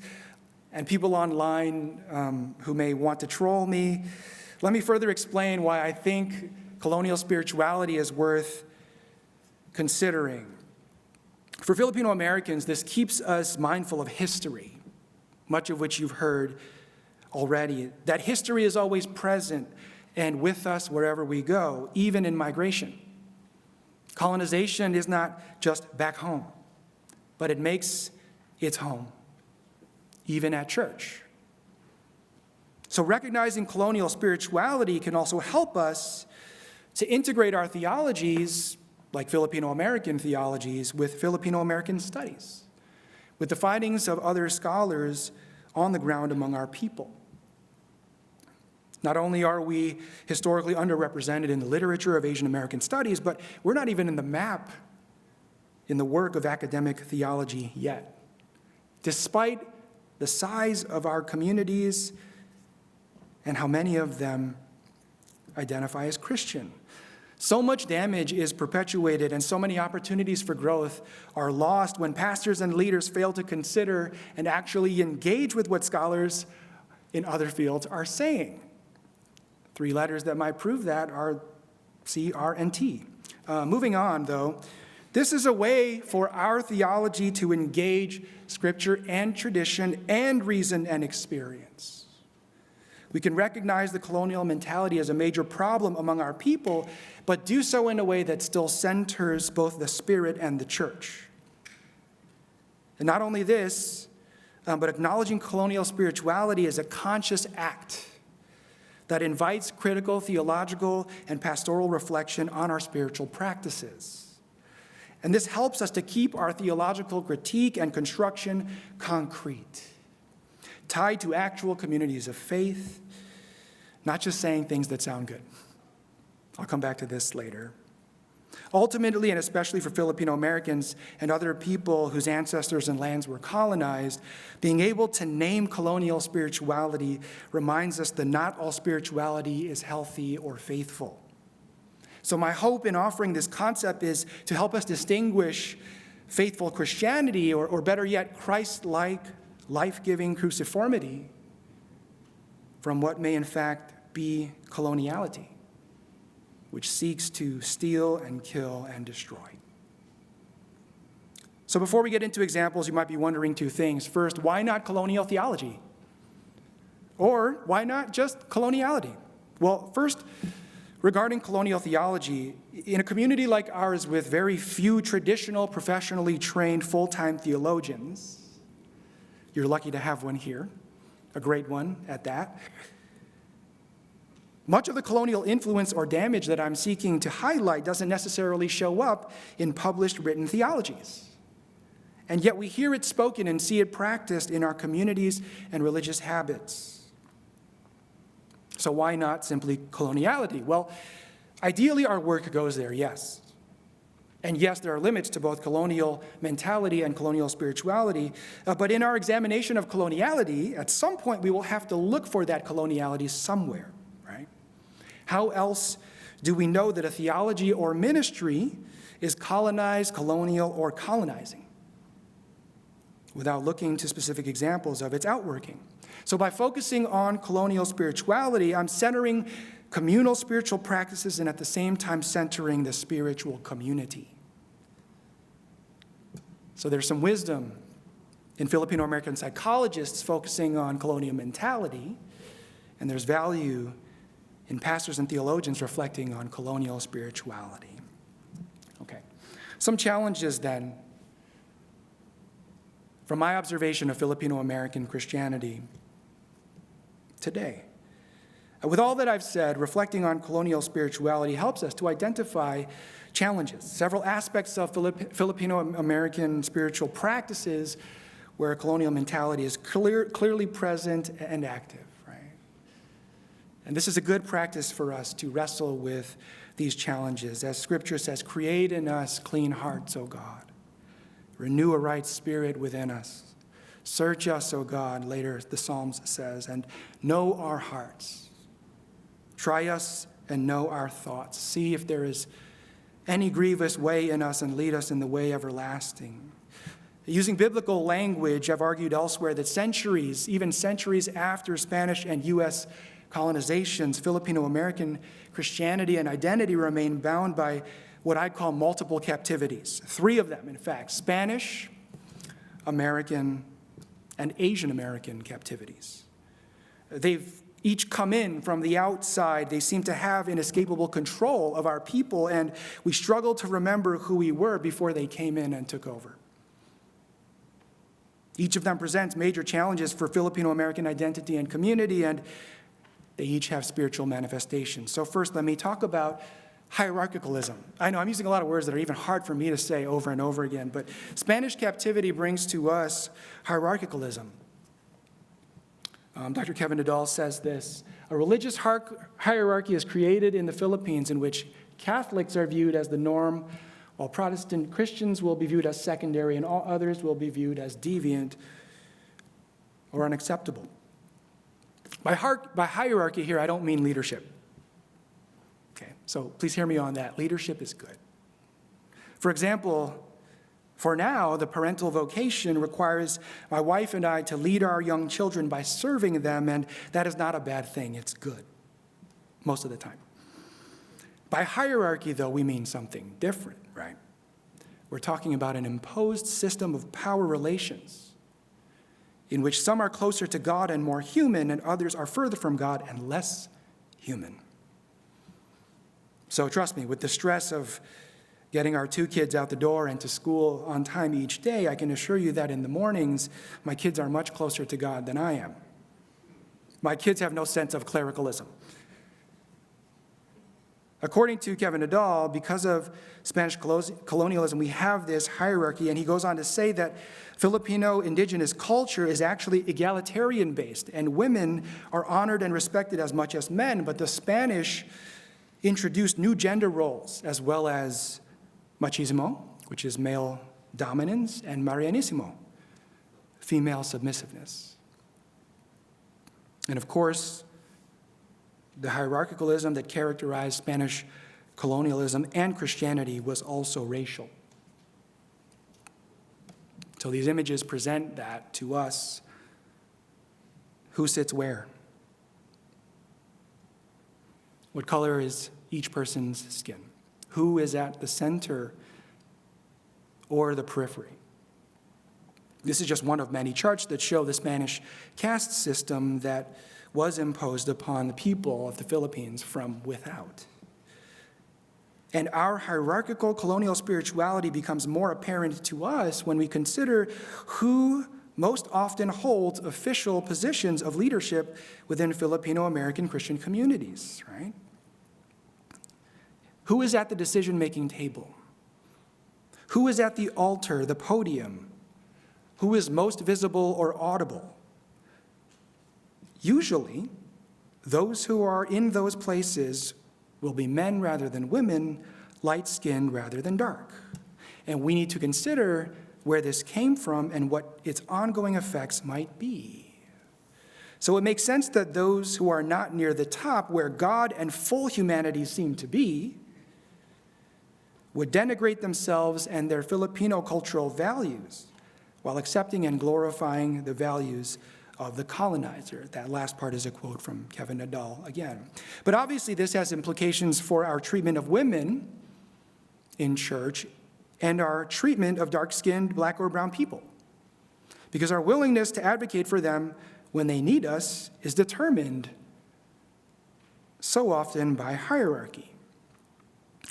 and people online who may want to troll me, let me further explain why I think colonial spirituality is worth considering. For Filipino Americans, this keeps us mindful of history, much of which you've heard already. That history is always present and with us wherever we go, even in migration. Colonization is not just back home, but it makes its home, even at church. So recognizing colonial spirituality can also help us to integrate our theologies like Filipino-American theologies, with Filipino-American studies, with the findings of other scholars on the ground among our people. Not only are we historically underrepresented in the literature of Asian American studies, but we're not even in the map in the work of academic theology yet. Despite the size of our communities and how many of them identify as Christian. So much damage is perpetuated and so many opportunities for growth are lost when pastors and leaders fail to consider and actually engage with what scholars in other fields are saying. 3 letters that might prove that are C, R, and T. Moving on, though, this is a way for our theology to engage Scripture and tradition and reason and experience. We can recognize the colonial mentality as a major problem among our people, but do so in a way that still centers both the Spirit and the church. And not only this, but acknowledging colonial spirituality as a conscious act that invites critical theological and pastoral reflection on our spiritual practices. And this helps us to keep our theological critique and construction concrete, tied to actual communities of faith, not just saying things that sound good. I'll come back to this later. Ultimately, and especially for Filipino Americans and other people whose ancestors and lands were colonized, being able to name colonial spirituality reminds us that not all spirituality is healthy or faithful. So my hope in offering this concept is to help us distinguish faithful Christianity, or better yet, Christ-like, life-giving cruciformity, from what may in fact be coloniality, which seeks to steal and kill and destroy. So before we get into examples, you might be wondering 2 things. First, why not colonial theology? Or why not just coloniality? Well, first, regarding colonial theology, in a community like ours with very few traditional, professionally trained, full-time theologians, you're lucky to have one here, a great one at that. Much of the colonial influence or damage that I'm seeking to highlight doesn't necessarily show up in published written theologies. And yet we hear it spoken and see it practiced in our communities and religious habits. So why not simply coloniality? Well, ideally our work goes there, yes. And yes, there are limits to both colonial mentality and colonial spirituality. But in our examination of coloniality, at some point we will have to look for that coloniality somewhere, right? How else do we know that a theology or ministry is colonized, colonial, or colonizing, without looking to specific examples of its outworking? So by focusing on colonial spirituality, I'm centering communal spiritual practices and at the same time centering the spiritual community. So there's some wisdom in Filipino American psychologists focusing on colonial mentality, and there's value in pastors and theologians reflecting on colonial spirituality. Okay, some challenges then from my observation of Filipino American Christianity today. With all that I've said, reflecting on colonial spirituality helps us to identify challenges, several aspects of Filipino American spiritual practices where colonial mentality is clearly present and active, right? And this is a good practice for us to wrestle with these challenges. As Scripture says, create in us clean hearts, O God. Renew a right spirit within us. Search us, O God, later the Psalms says, and know our hearts. Try us and know our thoughts. See if there is any grievous way in us and lead us in the way everlasting. Using biblical language, I've argued elsewhere that centuries, even centuries after Spanish and U.S. colonizations, Filipino American Christianity and identity remain bound by what I call multiple captivities. 3 of them, in fact, Spanish, American, and Asian American captivities. They've each come in from the outside. They seem to have inescapable control of our people, and we struggle to remember who we were before they came in and took over. Each of them presents major challenges for Filipino American identity and community, and they each have spiritual manifestations. So first, let me talk about hierarchicalism. I know I'm using a lot of words that are even hard for me to say over and over again, but Spanish captivity brings to us hierarchicalism. Dr. Kevin Nadal says this: a religious hierarchy is created in the Philippines in which Catholics are viewed as the norm, while Protestant Christians will be viewed as secondary, and all others will be viewed as deviant or unacceptable. By hierarchy here, I don't mean leadership. Okay, so please hear me on that. Leadership is good. For example, for now, the parental vocation requires my wife and I to lead our young children by serving them, and that is not a bad thing. It's good, most of the time. By hierarchy, though, we mean something different, right? We're talking about an imposed system of power relations in which some are closer to God and more human, and others are further from God and less human. So trust me, with the stress of getting our 2 kids out the door and to school on time each day, I can assure you that in the mornings, my kids are much closer to God than I am. My kids have no sense of clericalism. According to Kevin Nadal, because of Spanish colonialism, we have this hierarchy, and he goes on to say that Filipino indigenous culture is actually egalitarian-based, and women are honored and respected as much as men, but the Spanish introduced new gender roles, as well as machismo, which is male dominance, and marianismo, female submissiveness. And of course, the hierarchicalism that characterized Spanish colonialism and Christianity was also racial. So these images present that to us. Who sits where? What color is each person's skin? Who is at the center or the periphery? This is just one of many charts that show the Spanish caste system that was imposed upon the people of the Philippines from without. And our hierarchical colonial spirituality becomes more apparent to us when we consider who most often holds official positions of leadership within Filipino American Christian communities, right? Who is at the decision-making table? Who is at the altar, the podium? Who is most visible or audible? Usually, those who are in those places will be men rather than women, light-skinned rather than dark. And we need to consider where this came from and what its ongoing effects might be. So it makes sense that those who are not near the top, where God and full humanity seem to be, would denigrate themselves and their Filipino cultural values while accepting and glorifying the values of the colonizer. That last part is a quote from Kevin Nadal again. But obviously this has implications for our treatment of women in church and our treatment of dark-skinned black or brown people. Because our willingness to advocate for them when they need us is determined so often by hierarchy.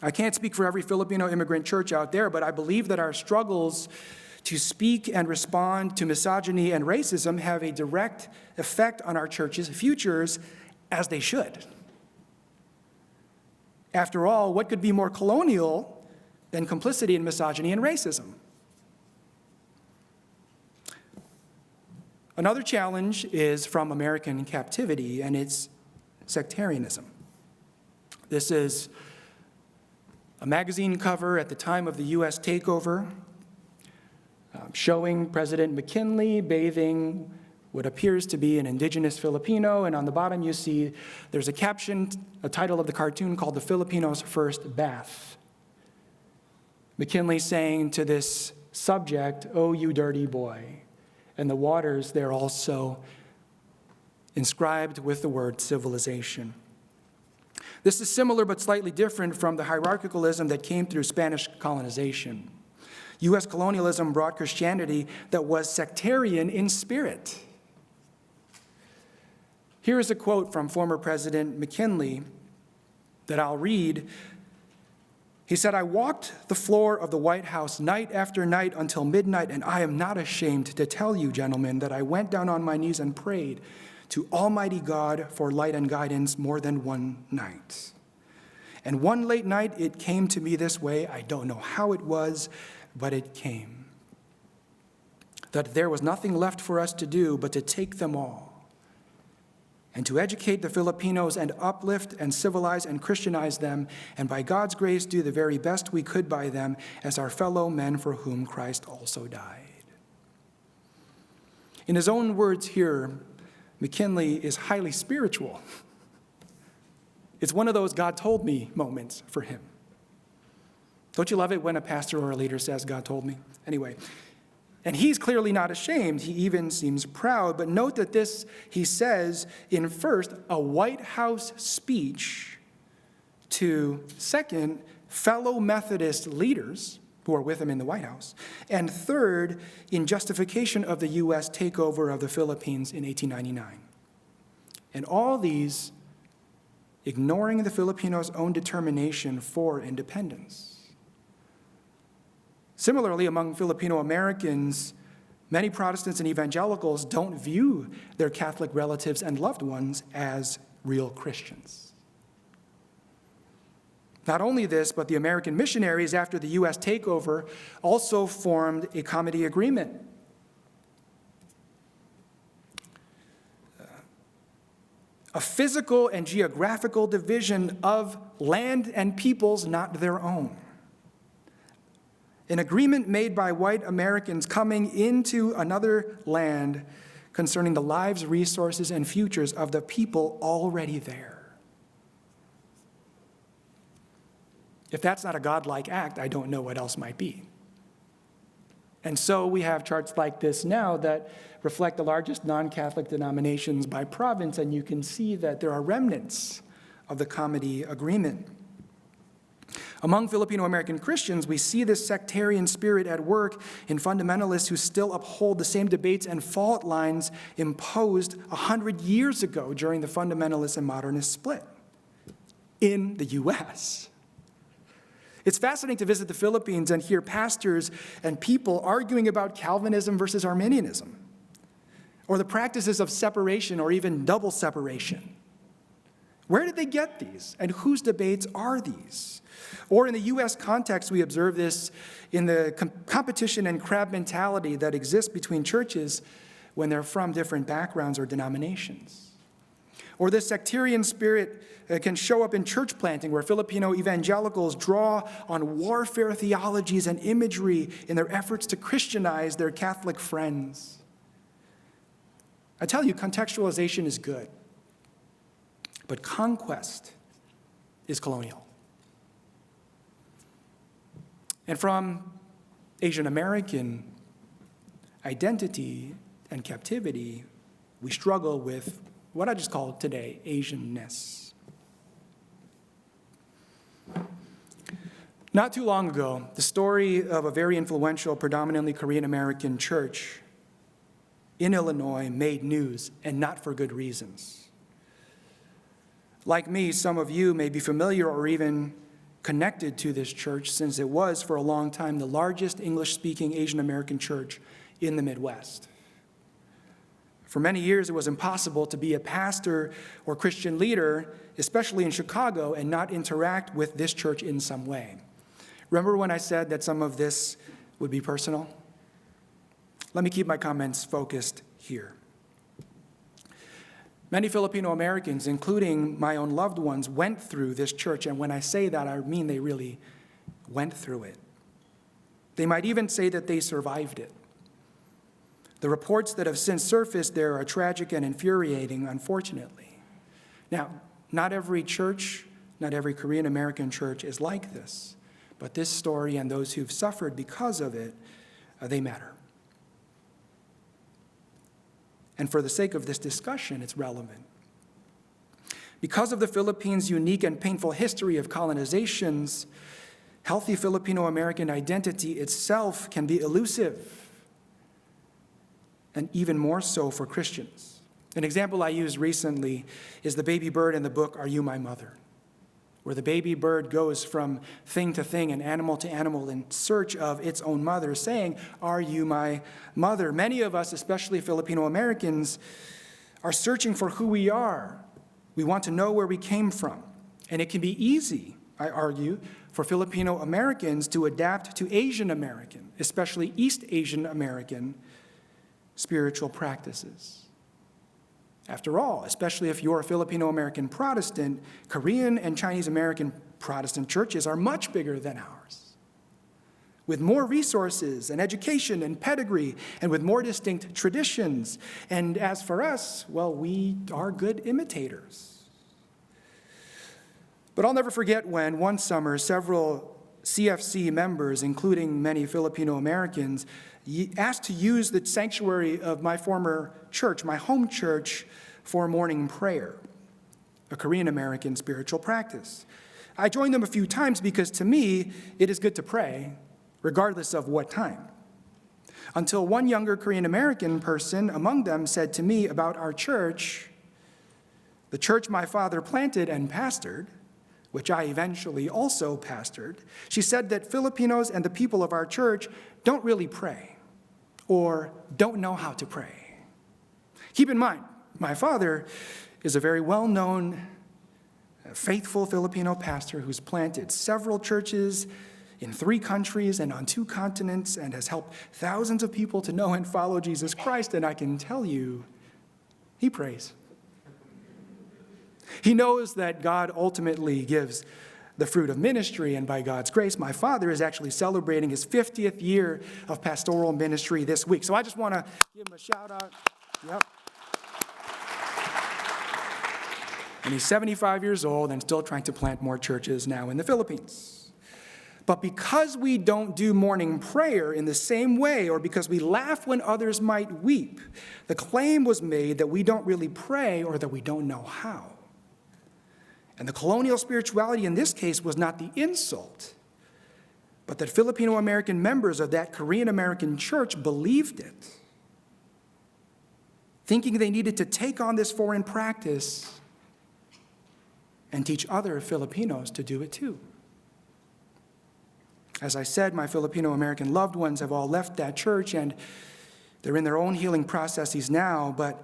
I can't speak for every Filipino immigrant church out there, but I believe that our struggles to speak and respond to misogyny and racism have a direct effect on our church's futures, as they should. After all, what could be more colonial than complicity in misogyny and racism? Another challenge is from American captivity, and it's sectarianism. This is a magazine cover at the time of the U.S. takeover, showing President McKinley bathing what appears to be an indigenous Filipino, and on the bottom you see there's a caption, a title of the cartoon called "The Filipino's First Bath." McKinley saying to this subject, "Oh, you dirty boy." And the waters there also inscribed with the word civilization. This is similar but slightly different from the hierarchicalism that came through Spanish colonization. U.S. colonialism brought Christianity that was sectarian in spirit. Here is a quote from former President McKinley that I'll read. He said, "I walked the floor of the White House night after night until midnight, and I am not ashamed to tell you, gentlemen, that I went down on my knees and prayed to Almighty God for light and guidance more than one night. And one late night, it came to me this way. I don't know how it was, but it came. That there was nothing left for us to do but to take them all and to educate the Filipinos and uplift and civilize and Christianize them, and by God's grace do the very best we could by them as our fellow men for whom Christ also died. In his own words here, McKinley is highly spiritual. It's one of those God told me moments for him. Don't you love it when a pastor or a leader says, God told me? Anyway, and he's clearly not ashamed. He even seems proud. But note that this, he says, in first, a White House speech to, second, fellow Methodist leaders who are with him in the White House, and third, in justification of the U.S. takeover of the Philippines in 1899. And all these ignoring the Filipinos' own determination for independence. Similarly, among Filipino Americans, many Protestants and evangelicals don't view their Catholic relatives and loved ones as real Christians. Not only this, but the American missionaries, after the U.S. takeover, also formed a comity agreement. A physical and geographical division of land and peoples not their own. An agreement made by white Americans coming into another land concerning the lives, resources, and futures of the people already there. If that's not a godlike act, I don't know what else might be. And so we have charts like this now that reflect the largest non-Catholic denominations by province, and you can see that there are remnants of the comity agreement. Among Filipino American Christians, we see this sectarian spirit at work in fundamentalists who still uphold the same debates and fault lines imposed 100 years ago during the fundamentalist and modernist split in the U.S. It's fascinating to visit the Philippines and hear pastors and people arguing about Calvinism versus Arminianism, or the practices of separation or even double separation. Where did they get these, and whose debates are these? Or in the U.S. context, we observe this in the competition and crab mentality that exists between churches when they're from different backgrounds or denominations. Or this sectarian spirit can show up in church planting, where Filipino evangelicals draw on warfare theologies and imagery in their efforts to Christianize their Catholic friends. I tell you, contextualization is good, but conquest is colonial. And from Asian American identity and captivity, we struggle with what I just call today Asianness. Not too long ago, the story of a very influential, predominantly Korean American church in Illinois made news, and not for good reasons. Like me, some of you may be familiar or even connected to this church, since it was for a long time the largest English-speaking Asian American church in the Midwest. For many years, it was impossible to be a pastor or Christian leader, especially in Chicago, and not interact with this church in some way. Remember when I said that some of this would be personal? Let me keep my comments focused here. Many Filipino Americans, including my own loved ones, went through this church, and when I say that, I mean they really went through it. They might even say that they survived it. The reports that have since surfaced there are tragic and infuriating, unfortunately. Now, not every church, not every Korean American church is like this, but this story and those who've suffered because of it, they matter. And for the sake of this discussion, it's relevant. Because of the Philippines' unique and painful history of colonizations, healthy Filipino American identity itself can be elusive, and even more so for Christians. An example I used recently is the baby bird in the book, Are You My Mother?, where the baby bird goes from thing to thing and animal to animal in search of its own mother, saying, "Are you my mother?" Many of us, especially Filipino Americans, are searching for who we are. We want to know where we came from. And it can be easy, I argue, for Filipino Americans to adapt to Asian American, especially East Asian American, spiritual practices. After all, especially if you're a Filipino American Protestant, Korean and Chinese American Protestant churches are much bigger than ours, with more resources and education and pedigree, and with more distinct traditions. And as for us, well, we are good imitators. But I'll never forget when one summer several CFC members, including many Filipino Americans, asked to use the sanctuary of my former church, my home church, for morning prayer, a Korean American spiritual practice. I joined them a few times because to me, it is good to pray, regardless of what time. Until one younger Korean American person among them said to me about our church, the church my father planted and pastored, which I eventually also pastored. She said that Filipinos and the people of our church don't really pray or don't know how to pray. Keep in mind, my father is a very well-known, faithful Filipino pastor who's planted several churches in 3 countries and on 2 continents and has helped thousands of people to know and follow Jesus Christ, and I can tell you, he prays. He knows that God ultimately gives the fruit of ministry, and by God's grace, my father is actually celebrating his 50th year of pastoral ministry this week. So I just want to give him a shout out. Yep. And he's 75 years old and still trying to plant more churches now in the Philippines. But because we don't do morning prayer in the same way, or because we laugh when others might weep, the claim was made that we don't really pray or that we don't know how. And the colonial spirituality in this case was not the insult, but that Filipino American members of that Korean American church believed it, thinking they needed to take on this foreign practice and teach other Filipinos to do it too. As I said, my Filipino American loved ones have all left that church and they're in their own healing processes now, but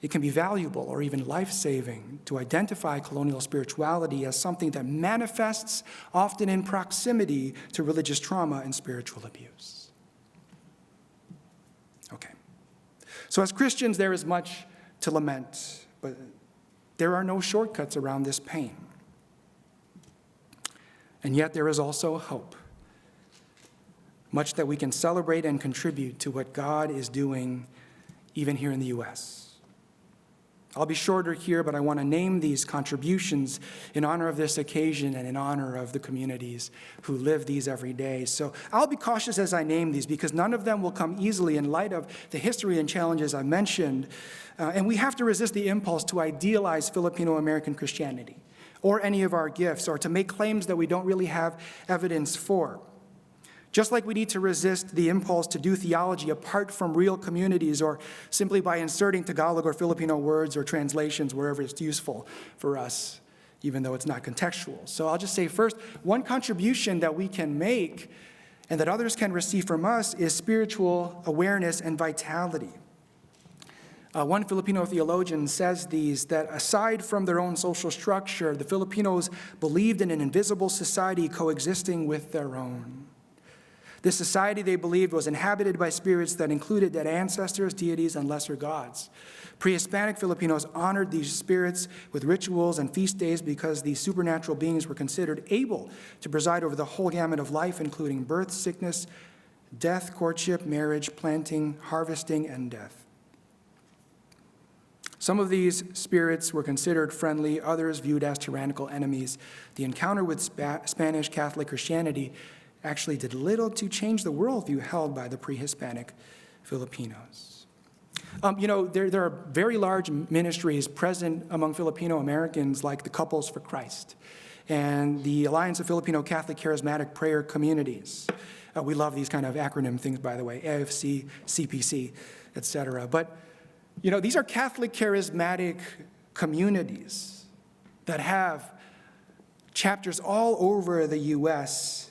it can be valuable or even life-saving to identify colonial spirituality as something that manifests often in proximity to religious trauma and spiritual abuse. Okay. So as Christians, there is much to lament, but there are no shortcuts around this pain. And yet there is also hope, much that we can celebrate and contribute to what God is doing even here in the U.S. I'll be shorter here, but I want to name these contributions in honor of this occasion and in honor of the communities who live these every day. So I'll be cautious as I name these because none of them will come easily in light of the history and challenges I mentioned. And we have to resist the impulse to idealize Filipino American Christianity or any of our gifts or to make claims that we don't really have evidence for. Just like we need to resist the impulse to do theology apart from real communities or simply by inserting Tagalog or Filipino words or translations wherever it's useful for us, even though it's not contextual. So I'll just say first, one contribution that we can make and that others can receive from us is spiritual awareness and vitality. One Filipino theologian says that aside from their own social structure, the Filipinos believed in an invisible society coexisting with their own. This society, they believed, was inhabited by spirits that included dead ancestors, deities, and lesser gods. Pre-Hispanic Filipinos honored these spirits with rituals and feast days because these supernatural beings were considered able to preside over the whole gamut of life, including birth, sickness, death, courtship, marriage, planting, harvesting, and death. Some of these spirits were considered friendly, others viewed as tyrannical enemies. The encounter with Spanish Catholic Christianity actually did little to change the worldview held by the pre-Hispanic Filipinos. There are very large ministries present among Filipino Americans like the Couples for Christ and the Alliance of Filipino Catholic Charismatic Prayer Communities. We love these kind of acronym things, by the way, AACC, CPC, etc. But, these are Catholic charismatic communities that have chapters all over the U.S.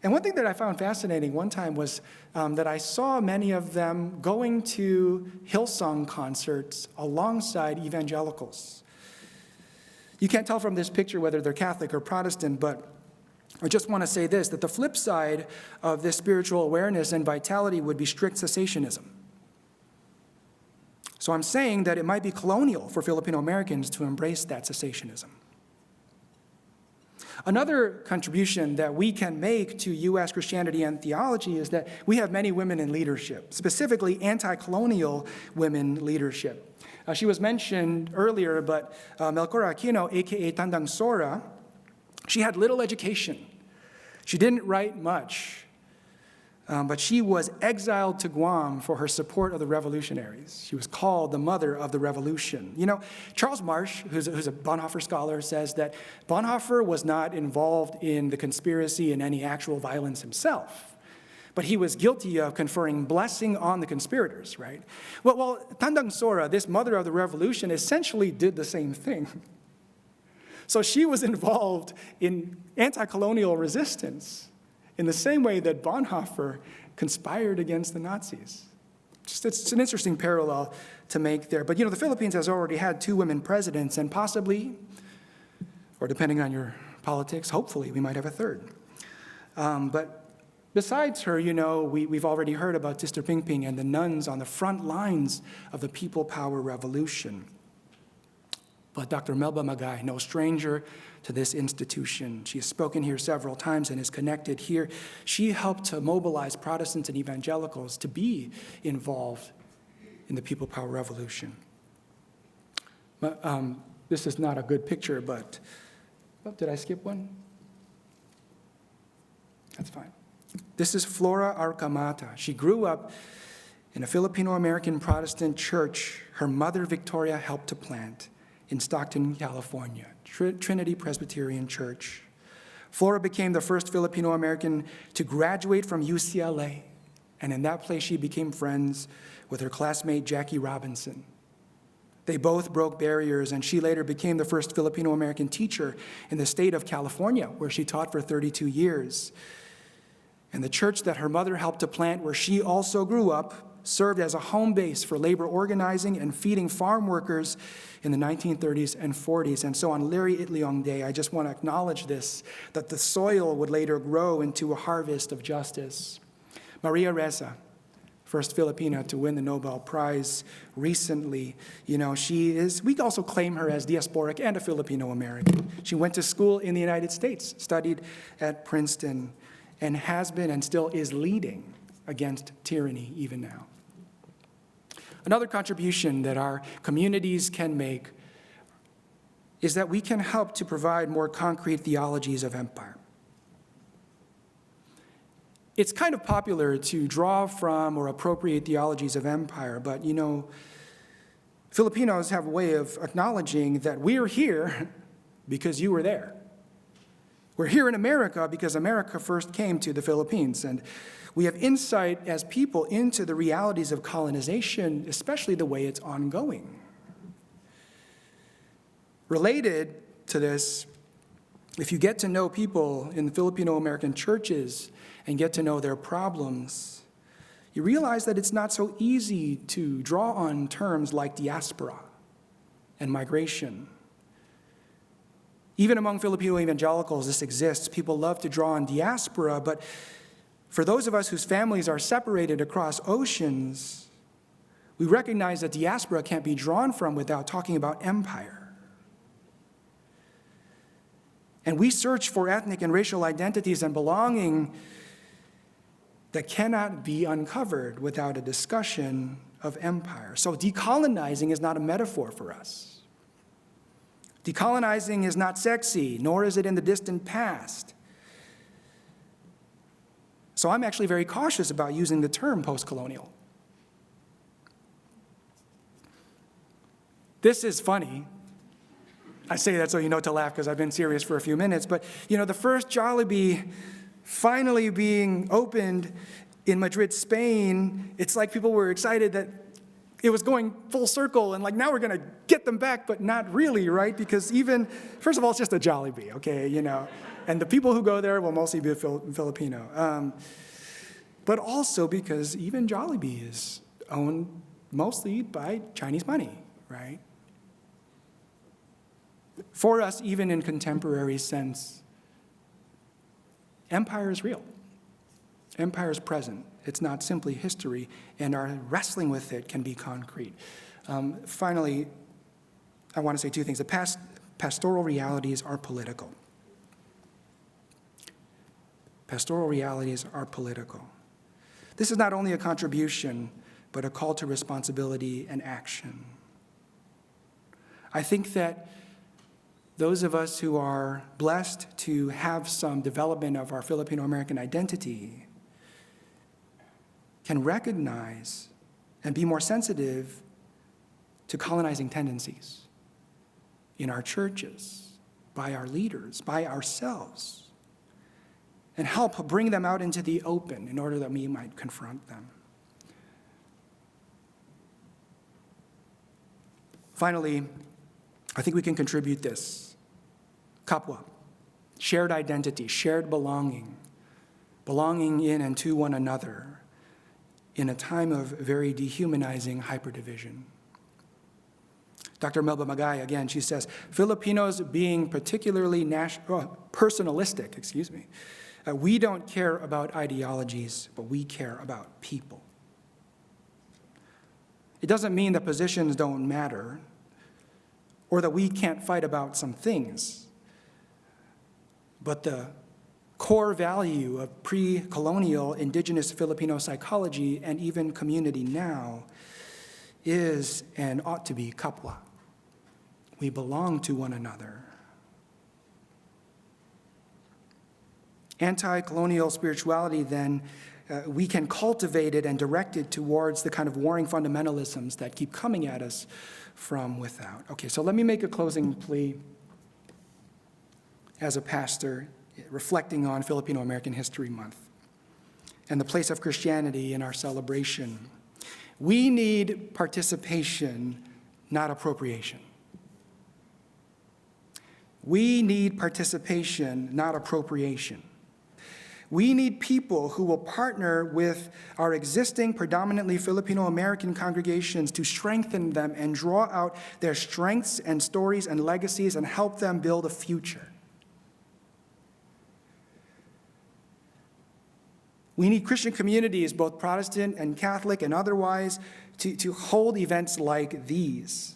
And one thing that I found fascinating one time was that I saw many of them going to Hillsong concerts alongside evangelicals. You can't tell from this picture whether they're Catholic or Protestant, but I just want to say this, that the flip side of this spiritual awareness and vitality would be strict cessationism. So I'm saying that it might be colonial for Filipino Americans to embrace that cessationism. Another contribution that we can make to U.S. Christianity and theology is that we have many women in leadership, specifically anti-colonial women leadership. She was mentioned earlier, but Melchora Aquino, a.k.a. Tandang Sora, she had little education. She didn't write much, but she was exiled to Guam for her support of the revolutionaries. She was called the mother of the revolution. You know, Charles Marsh, who's a Bonhoeffer scholar, says that Bonhoeffer was not involved in the conspiracy in any actual violence himself, but he was guilty of conferring blessing on the conspirators, right? Well, Tandang Sora, this mother of the revolution, essentially did the same thing. So she was involved in anti-colonial resistance in the same way that Bonhoeffer conspired against the Nazis. It's an interesting parallel to make there. But, you know, the Philippines has already had 2 women presidents, and possibly, or depending on your politics, hopefully we might have a third. But besides her, you know, we've already heard about Sister Ping Ping and the nuns on the front lines of the People Power Revolution. But Dr. Melba Magay, no stranger to this institution. She has spoken here several times and is connected here. She helped to mobilize Protestants and evangelicals to be involved in the People Power Revolution. This is not a good picture, but did I skip one? That's fine. This is Flora Arcamata. She grew up in a Filipino-American Protestant church her mother Victoria helped to plant in Stockton, California, Trinity Presbyterian Church. Flora became the first Filipino-American to graduate from UCLA, and in that place she became friends with her classmate Jackie Robinson. They both broke barriers, and she later became the first Filipino-American teacher in the state of California, where she taught for 32 years. And the church that her mother helped to plant, where she also grew up, served as a home base for labor organizing and feeding farm workers in the 1930s and 40s. And so on Larry Itliong Day, I just want to acknowledge this, that the soil would later grow into a harvest of justice. Maria Ressa, first Filipina to win the Nobel Prize recently. You know, we also claim her as diasporic and a Filipino-American. She went to school in the United States, studied at Princeton, and has been and still is leading against tyranny even now. Another contribution that our communities can make is that we can help to provide more concrete theologies of empire. It's kind of popular to draw from or appropriate theologies of empire, but you know, Filipinos have a way of acknowledging that we're here because you were there. We're here in America because America first came to the Philippines, and we have insight as people into the realities of colonization, especially the way it's ongoing. Related to this, if you get to know people in Filipino-American churches and get to know their problems, you realize that it's not so easy to draw on terms like diaspora and migration. Even among Filipino evangelicals, this exists. People love to draw on diaspora, but for those of us whose families are separated across oceans, we recognize that diaspora can't be drawn from without talking about empire. And we search for ethnic and racial identities and belonging that cannot be uncovered without a discussion of empire. So decolonizing is not a metaphor for us. Decolonizing is not sexy, nor is it in the distant past. So I'm actually very cautious about using the term post-colonial. This is funny. I say that so you know to laugh because I've been serious for a few minutes. But, you know, the first Jollibee finally being opened in Madrid, Spain, it's like people were excited that it was going full circle and like now we're going to get them back, but not really, right? Because even, first of all, it's just a Jollibee, okay, you know. And the people who go there will mostly be Filipino. But also because even Jollibee is owned mostly by Chinese money, right? For us, even in contemporary sense, empire is real. Empire is present. It's not simply history, and our wrestling with it can be concrete. Finally, I want to say two things. The pastoral realities are political. Pastoral realities are political. This is not only a contribution, but a call to responsibility and action. I think that those of us who are blessed to have some development of our Filipino-American identity can recognize and be more sensitive to colonizing tendencies in our churches, by our leaders, by ourselves, and help bring them out into the open in order that we might confront them. Finally, I think we can contribute this. Kapwa, shared identity, shared belonging, belonging in and to one another in a time of very dehumanizing hyperdivision. Dr. Melba Magay, again, she says, Filipinos being particularly personalistic, we don't care about ideologies, but we care about people. It doesn't mean that positions don't matter or that we can't fight about some things, but the core value of pre-colonial indigenous Filipino psychology and even community now is and ought to be kapwa. We belong to one another. Anti-colonial spirituality, then, we can cultivate it and direct it towards the kind of warring fundamentalisms that keep coming at us from without. Okay, so let me make a closing plea as a pastor reflecting on Filipino-American History Month and the place of Christianity in our celebration. We need participation, not appropriation. We need participation, not appropriation. We need people who will partner with our existing predominantly Filipino-American congregations to strengthen them and draw out their strengths and stories and legacies and help them build a future. We need Christian communities, both Protestant and Catholic and otherwise, to hold events like these.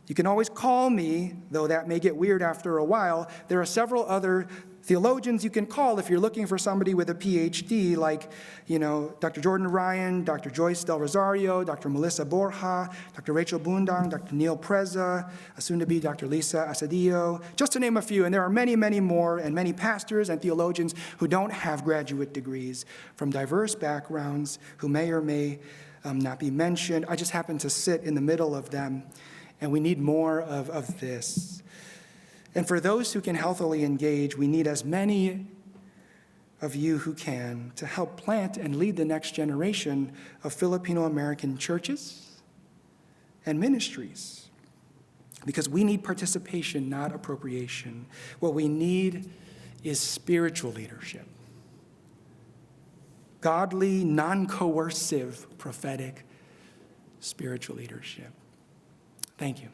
You can always call me, though that may get weird after a while. There are several other theologians you can call if you're looking for somebody with a PhD, like, Dr. Jordan Ryan, Dr. Joyce Del Rosario, Dr. Melissa Borja, Dr. Rachel Bundang, Dr. Neil Preza, soon to be Dr. Lisa Asadillo, just to name a few. And there are many, many more, and many pastors and theologians who don't have graduate degrees from diverse backgrounds, who may or may not be mentioned. I just happen to sit in the middle of them, and we need more of this. And for those who can healthily engage, we need as many of you who can to help plant and lead the next generation of Filipino-American churches and ministries. Because we need participation, not appropriation. What we need is spiritual leadership. Godly, non-coercive, prophetic, spiritual leadership. Thank you.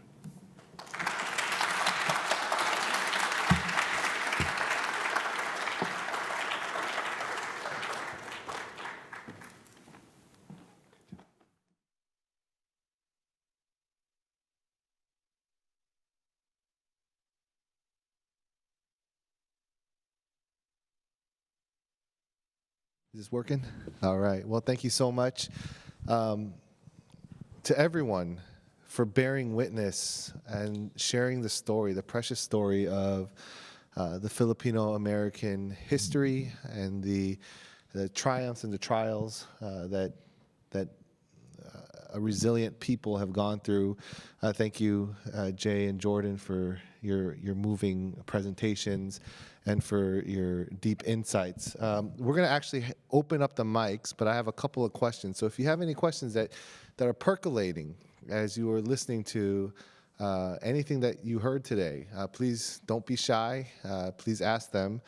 Is this working? All right. Well, thank you so much to everyone for bearing witness and sharing the story, the precious story of the Filipino-American history and the triumphs and the trials that a resilient people have gone through. Thank you, Jay and Jordan, for your moving presentations and for your deep insights. We're going to actually open up the mics, but I have a couple of questions. So if you have any questions that are percolating as you are listening to anything that you heard today, please don't be shy. Please ask them.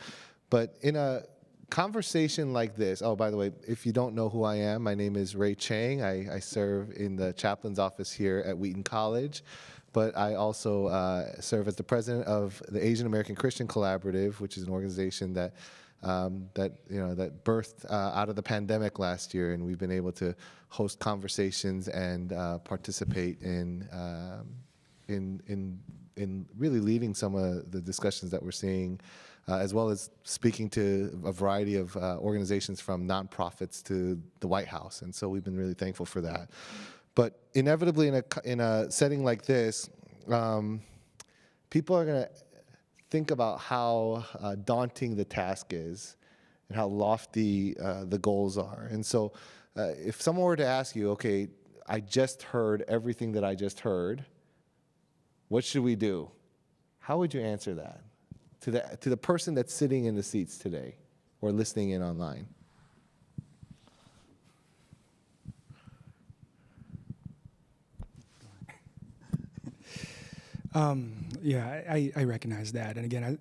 But in a conversation like this, oh, by the way, if you don't know who I am, my name is Ray Chang. I serve in the chaplain's office here at Wheaton College. but I also serve as the president of the Asian American Christian Collaborative, which is an organization that that birthed out of the pandemic last year, and we've been able to host conversations and participate in really leading some of the discussions that we're seeing, as well as speaking to a variety of organizations from nonprofits to the White House, and so we've been really thankful for that. But inevitably, in a setting like this, people are going to think about how daunting the task is and how lofty the goals are. And so if someone were to ask you, okay, I just heard everything that I just heard, what should we do? How would you answer that to the person that's sitting in the seats today or listening in online? I recognize that, and again,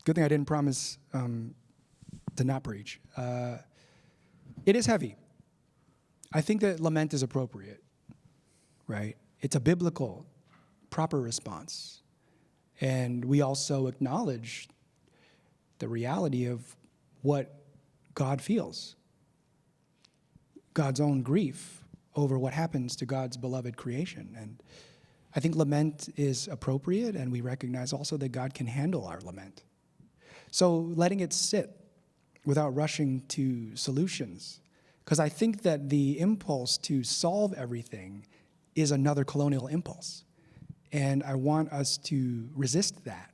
good thing I didn't promise to not preach. It is heavy. I think that lament is appropriate, right? It's a biblical, proper response, and we also acknowledge the reality of what God feels, God's own grief over what happens to God's beloved creation, and I think lament is appropriate, and we recognize also that God can handle our lament. So letting it sit without rushing to solutions, because I think that the impulse to solve everything is another colonial impulse. And I want us to resist that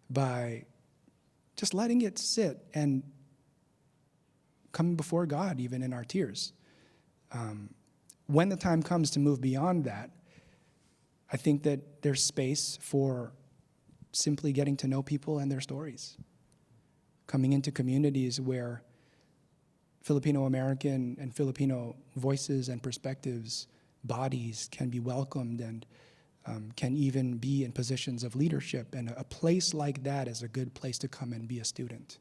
by just letting it sit and coming before God, even in our tears. When the time comes to move beyond that, I think that there's space for simply getting to know people and their stories, coming into communities where Filipino American and Filipino voices and perspectives, bodies can be welcomed and can even be in positions of leadership. And a place like that is a good place to come and be a student,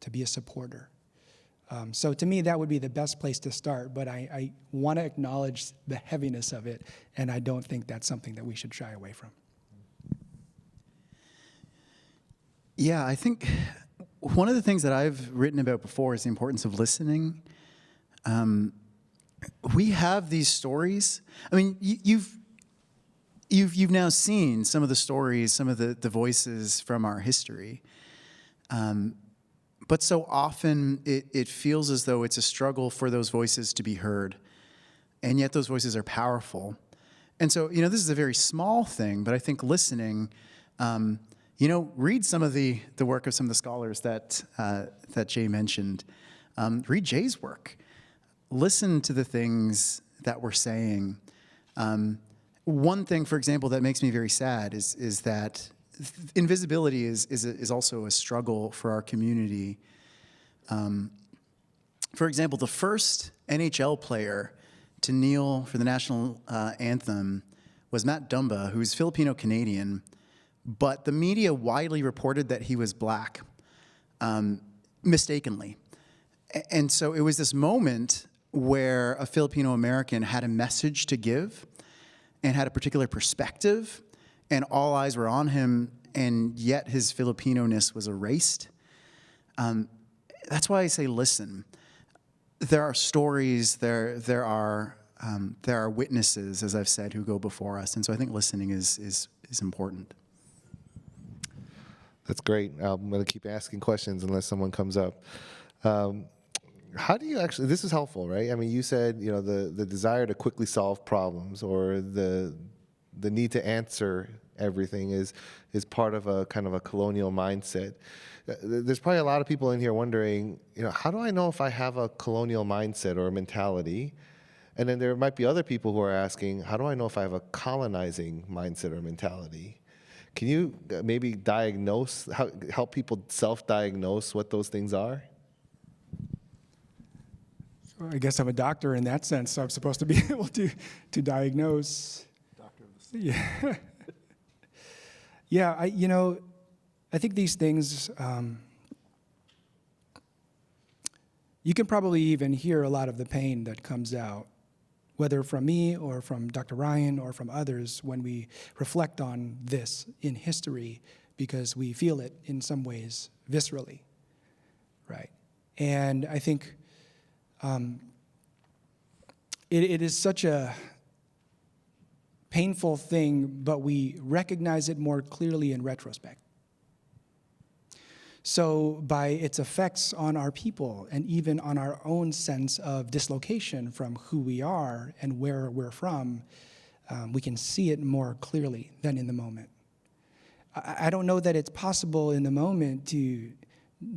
to be a supporter. So to me, that would be the best place to start, but I want to acknowledge the heaviness of it, and I don't think that's something that we should shy away from. Yeah, I think one of the things that I've written about before is the importance of listening. We have these stories. I mean, you've now seen some of the stories, some of the voices from our history. But so often it feels as though it's a struggle for those voices to be heard. And yet those voices are powerful. And so, this is a very small thing, but I think listening, read some of the work of some of the scholars that Jay mentioned. Read Jay's work. Listen to the things that we're saying. One thing, for example, that makes me very sad is that invisibility is also a struggle for our community. For example, the first NHL player to kneel for the national anthem was Matt Dumba, who's Filipino-Canadian, but the media widely reported that he was black, mistakenly. And so it was this moment where a Filipino-American had a message to give and had a particular perspective, and all eyes were on him, and yet his Filipino-ness was erased. That's why I say listen. There are stories, there are witnesses, as I've said, who go before us, and so I think listening is important. That's great. I'm going to keep asking questions unless someone comes up. How do you actually, this is helpful, right? I mean, you said, the desire to quickly solve problems or the need to answer everything is part of a kind of a colonial mindset. There's probably a lot of people in here wondering, how do I know if I have a colonial mindset or a mentality? And then there might be other people who are asking, how do I know if I have a colonizing mindset or mentality? Can you maybe help people self-diagnose what those things are? I guess I'm a doctor in that sense, so I'm supposed to be able to diagnose. Doctor of the State. Yeah. Yeah, I think these things, you can probably even hear a lot of the pain that comes out whether from me or from Dr. Ryan or from others, when we reflect on this in history, because we feel it in some ways viscerally, right? And I think it is such a painful thing, but we recognize it more clearly in retrospect. So by its effects on our people and even on our own sense of dislocation from who we are and where we're from, we can see it more clearly than in the moment. I don't know that it's possible in the moment to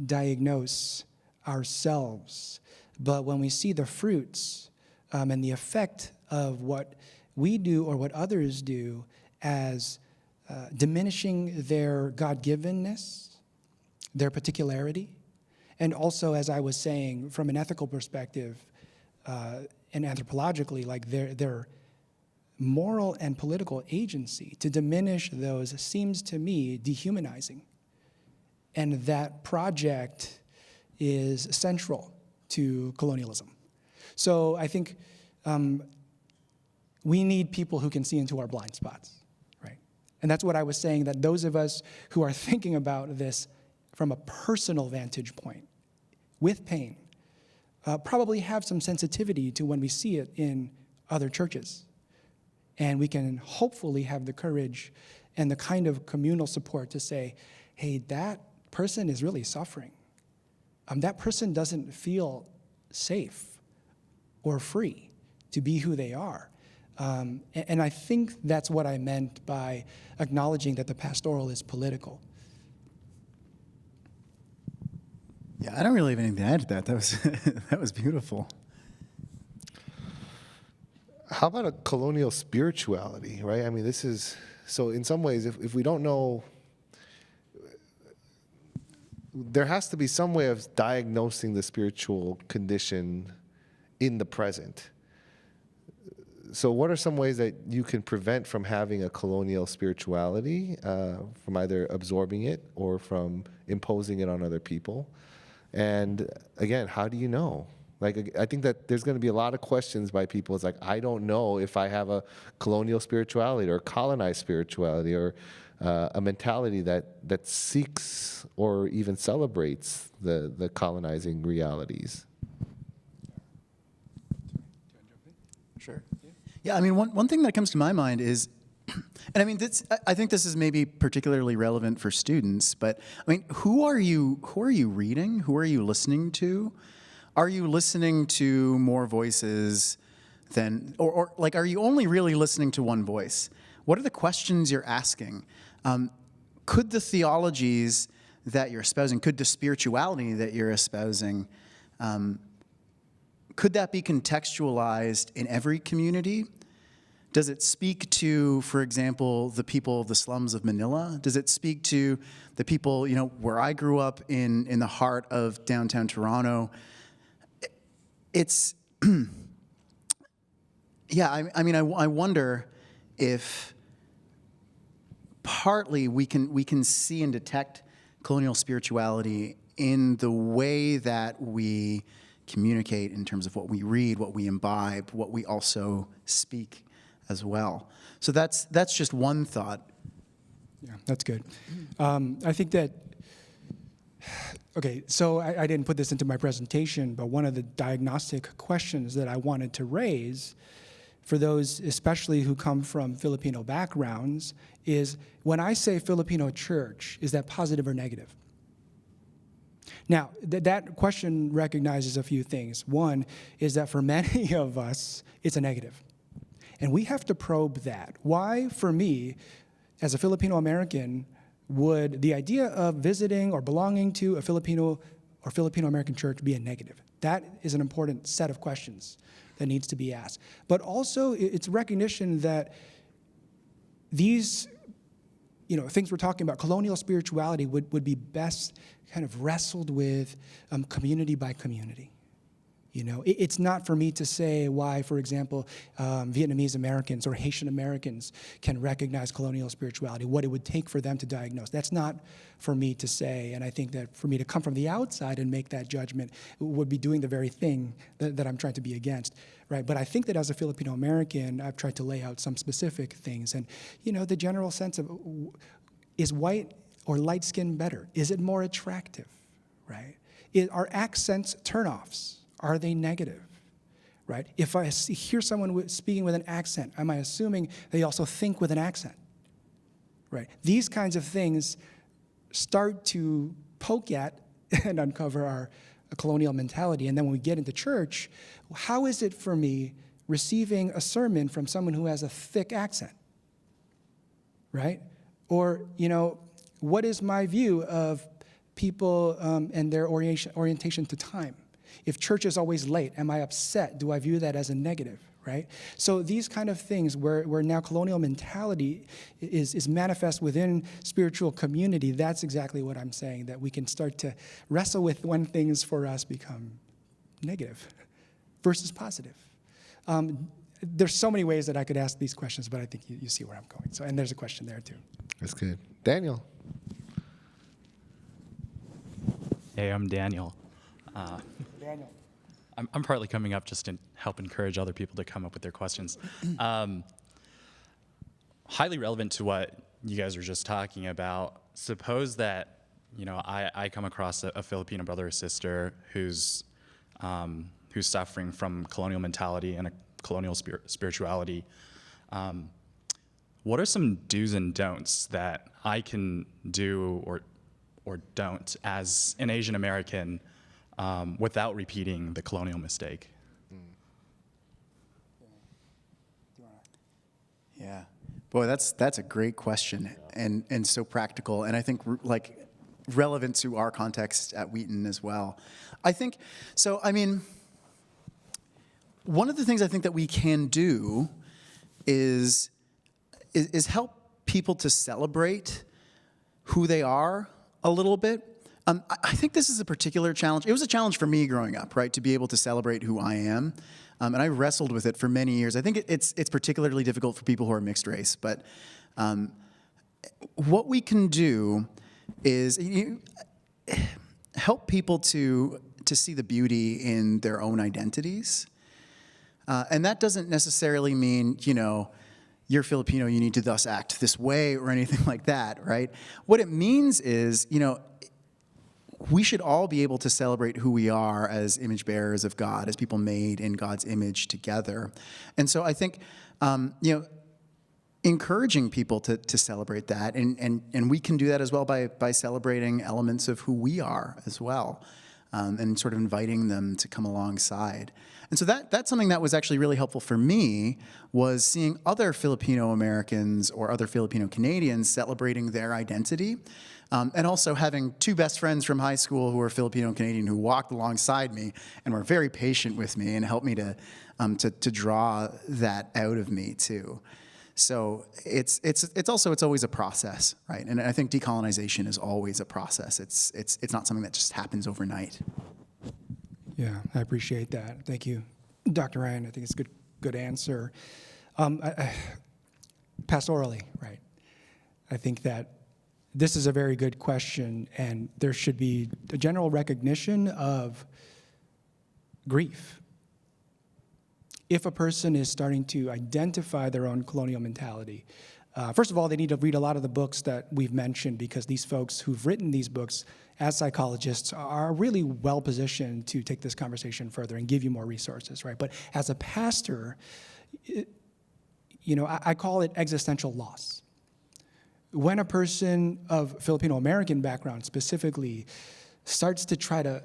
diagnose ourselves, but when we see the fruits and the effect of what we do or what others do as diminishing their God-givenness, their particularity, and also, as I was saying, from an ethical perspective and anthropologically, like their moral and political agency, to diminish those seems to me dehumanizing. And that project is central to colonialism. So I think we need people who can see into our blind spots, right? And that's what I was saying, that those of us who are thinking about this from a personal vantage point, with pain, probably have some sensitivity to when we see it in other churches. And we can hopefully have the courage and the kind of communal support to say, hey, that person is really suffering. That person doesn't feel safe or free to be who they are. And I think that's what I meant by acknowledging that the pastoral is political. Yeah, I don't really have anything to add to that. That was that was beautiful. How about a colonial spirituality, right? I mean, this is, so in some ways, if we don't know, there has to be some way of diagnosing the spiritual condition in the present. So what are some ways that you can prevent from having a colonial spirituality, from either absorbing it or from imposing it on other people? And again, how do you know? Like, I think that there's going to be a lot of questions by people. It's like, I don't know if I have a colonial spirituality or colonized spirituality or a mentality that seeks or even celebrates the colonizing realities. Sure. Yeah, I mean, one thing that comes to my mind is, and I mean, I think this is maybe particularly relevant for students, but I mean, who are you reading? Who are you listening to? Are you listening to more voices than, or like, are you only really listening to one voice? What are the questions you're asking? Could the theologies that you're espousing, could the spirituality that you're espousing, could that be contextualized in every community? Does it speak to, for example, the people of the slums of Manila? Does it speak to the people, you know, where I grew up in the heart of downtown Toronto? It's, yeah, I mean, I wonder if partly we can see and detect colonial spirituality in the way that we communicate in terms of what we read, what we imbibe, what we also speak as well. So that's just one thought. Yeah, that's good. I think that, okay, so I didn't put this into my presentation, but one of the diagnostic questions that I wanted to raise for those especially who come from Filipino backgrounds is, when I say Filipino church, is that positive or negative? Now, that question recognizes a few things. One is that for many of us, it's a negative. And we have to probe that. Why, for me, as a Filipino American, would the idea of visiting or belonging to a Filipino or Filipino American church be a negative? That is an important set of questions that needs to be asked. But also, it's recognition that these, you know, things we're talking about, colonial spirituality, would be best kind of wrestled with community by community. It's not for me to say why, for example, Vietnamese Americans or Haitian Americans can recognize colonial spirituality, what it would take for them to diagnose. That's not for me to say, and I think that for me to come from the outside and make that judgment would be doing the very thing that I'm trying to be against, right? But I think that as a Filipino American, I've tried to lay out some specific things, and the general sense of, is white or light skin better? Is it more attractive, right? Are accents turnoffs? Are they negative, right? If I hear someone speaking with an accent, am I assuming they also think with an accent, right? These kinds of things start to poke at and uncover our colonial mentality. And then when we get into church, how is it for me receiving a sermon from someone who has a thick accent, right? Or, what is my view of people and their orientation to time? If church is always late, am I upset? Do I view that as a negative, right? So these kind of things where now colonial mentality is manifest within spiritual community, that's exactly what I'm saying, that we can start to wrestle with when things for us become negative versus positive. There's so many ways that I could ask these questions, but I think you see where I'm going. So, and there's a question there too. That's good. Daniel. Hey, I'm Daniel. Daniel. I'm partly coming up just to help encourage other people to come up with their questions. Highly relevant to what you guys were just talking about. Suppose that I come across a Filipino brother or sister who's suffering from colonial mentality and a colonial spirituality. What are some do's and don'ts that I can do or don't as an Asian American without repeating the colonial mistake? Yeah. Boy, that's a great question and so practical, and I think relevant to our context at Wheaton as well. I think so. I mean, one of the things I think that we can do is help people to celebrate who they are a little bit. I think this is a particular challenge. It was a challenge for me growing up, right, to be able to celebrate who I am. And I wrestled with it for many years. I think it's particularly difficult for people who are mixed race. But what we can do is help people to see the beauty in their own identities. And that doesn't necessarily mean, you're Filipino, you need to thus act this way or anything like that, right? What it means is, we should all be able to celebrate who we are as image bearers of God, as people made in God's image together. And so I think, encouraging people to celebrate that, and we can do that as well by celebrating elements of who we are as well, and sort of inviting them to come alongside. And so that's something that was actually really helpful for me, was seeing other Filipino Americans or other Filipino Canadians celebrating their identity. And also having two best friends from high school who are Filipino Canadian who walked alongside me and were very patient with me and helped me to draw that out of me too. So it's always a process, right? And I think decolonization is always a process. It's not something that just happens overnight. Yeah, I appreciate that. Thank you, Dr. Ryan. I think it's a good answer. Pastorally, right? I think that this is a very good question, and there should be a general recognition of grief. If a person is starting to identify their own colonial mentality, first of all, they need to read a lot of the books that we've mentioned, because these folks who've written these books as psychologists are really well positioned to take this conversation further and give you more resources, right? But as a pastor, I call it existential loss. When a person of Filipino American background specifically starts to try to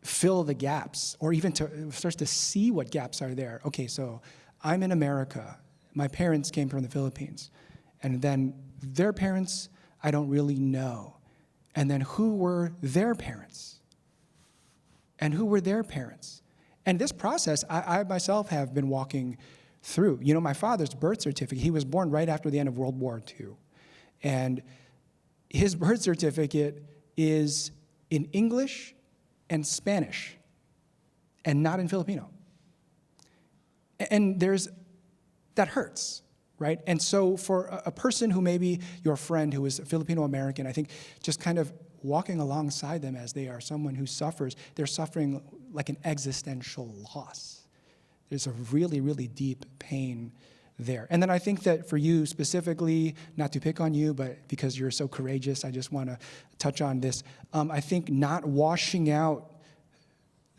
fill the gaps, or even starts to see what gaps are there. Okay, so I'm in America. My parents came from the Philippines. And then their parents, I don't really know. And then who were their parents? And who were their parents? And this process, I myself have been walking through. My father's birth certificate, he was born right after the end of World War II. And his birth certificate is in English and Spanish. and not in Filipino. And that hurts, right? And so for a person who maybe your friend who is Filipino-American, I think just kind of walking alongside them as they are someone who suffers, they're suffering like an existential loss. There's a really, really deep pain there. And then I think that for you specifically, not to pick on you, but because you're so courageous, I just want to touch on this. I think not washing out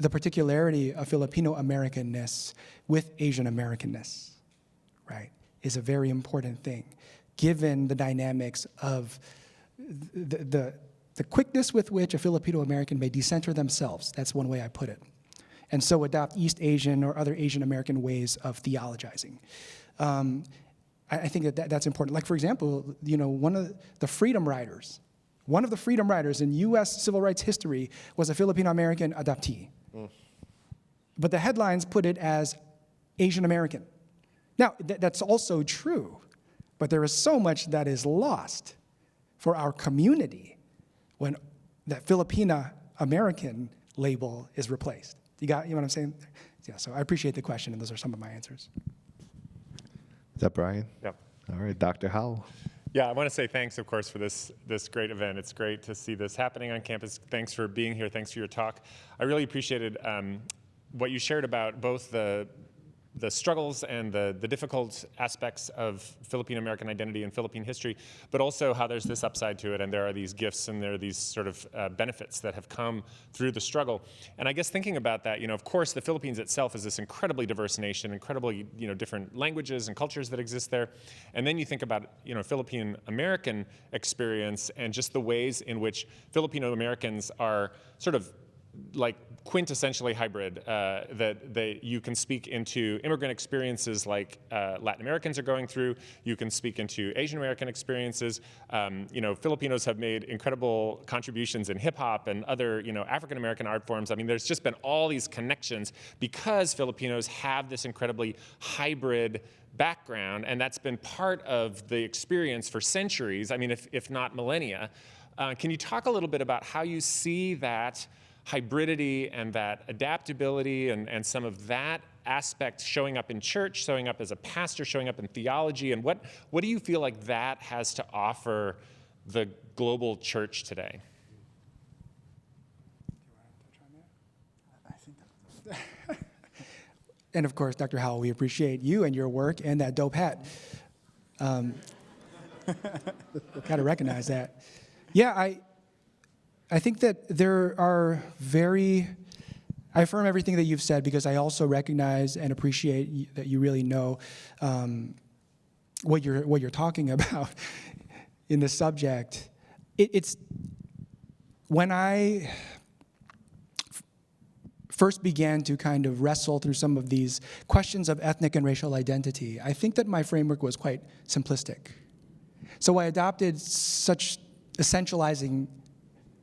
the particularity of Filipino-Americanness with Asian-Americanness, right, is a very important thing, given the dynamics of the quickness with which a Filipino-American may decenter themselves. That's one way I put it. And so adopt East Asian or other Asian-American ways of theologizing. I think that's important. Like, for example, one of the Freedom Riders in U.S. civil rights history was a Filipino-American adoptee. But the headlines put it as Asian American. Now, that's also true, but there is so much that is lost for our community when that Filipina American label is replaced. You know what I'm saying? Yeah, so I appreciate the question, and those are some of my answers. Is that Brian? Yep. All right, Dr. Howell. Yeah, I want to say thanks, of course, for this great event. It's great to see this happening on campus. Thanks for being here. Thanks for your talk. I really appreciated what you shared about both the struggles and the difficult aspects of Filipino American identity and Philippine history, but also how there's this upside to it, and there are these gifts and there are these sort of benefits that have come through the struggle. And I guess thinking about that, of course, the Philippines itself is this incredibly diverse nation, incredibly different languages and cultures that exist there. And then you think about Philippine American experience and just the ways in which Filipino Americans are sort of like quintessentially hybrid, that you can speak into immigrant experiences like Latin Americans are going through. You can speak into Asian American experiences. Filipinos have made incredible contributions in hip hop and other African American art forms. I mean, there's just been all these connections because Filipinos have this incredibly hybrid background, and that's been part of the experience for centuries. I mean, if not millennia. Can you talk a little bit about how you see that hybridity and that adaptability and some of that aspect showing up in church, showing up as a pastor, showing up in theology, and what do you feel like that has to offer the global church today? And of course, Dr. Howell, we appreciate you and your work and that dope hat. Got to recognize that. Yeah, I think that I affirm everything that you've said because I also recognize and appreciate that you really know what you're talking about in the subject. It's when I first began to kind of wrestle through some of these questions of ethnic and racial identity, I think that my framework was quite simplistic. So I adopted such essentializing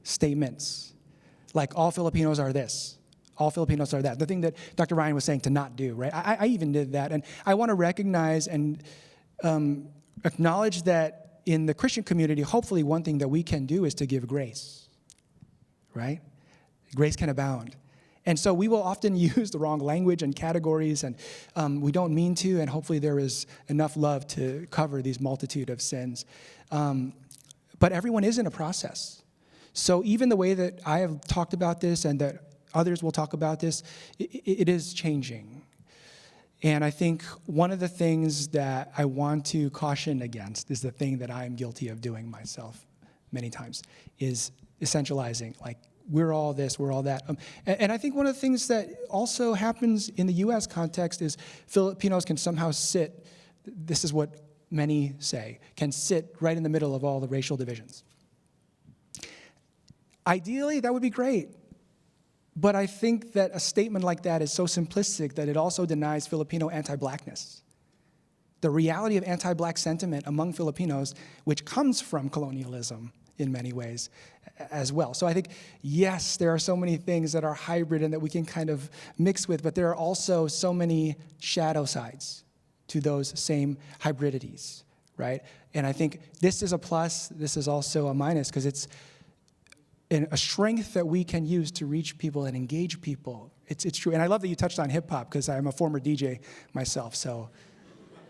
statements like all Filipinos are this, all Filipinos are that. The thing that Dr. Ryan was saying to not do, right? I even did that. And I want to recognize and acknowledge that in the Christian community, hopefully one thing that we can do is to give grace, right? Grace can abound. And so we will often use the wrong language and categories, and we don't mean to, and hopefully there is enough love to cover these multitude of sins. But everyone is in a process. So even the way that I have talked about this and that others will talk about this, it is changing. And I think one of the things that I want to caution against is the thing that I am guilty of doing myself many times, is essentializing, like, we're all this, we're all that. And I think one of the things that also happens in the U.S. context is Filipinos can somehow sit, this is what many say, can sit right in the middle of all the racial divisions. Ideally, that would be great. But I think that a statement like that is so simplistic that it also denies Filipino anti-blackness. The reality of anti-black sentiment among Filipinos, which comes from colonialism in many ways as well. So I think, yes, there are so many things that are hybrid and that we can kind of mix with, but there are also so many shadow sides to those same hybridities, right? And I think this is a plus, this is also a minus, because and a strength that we can use to reach people and engage people. It's true. And I love that you touched on hip hop, because I'm a former DJ myself. So,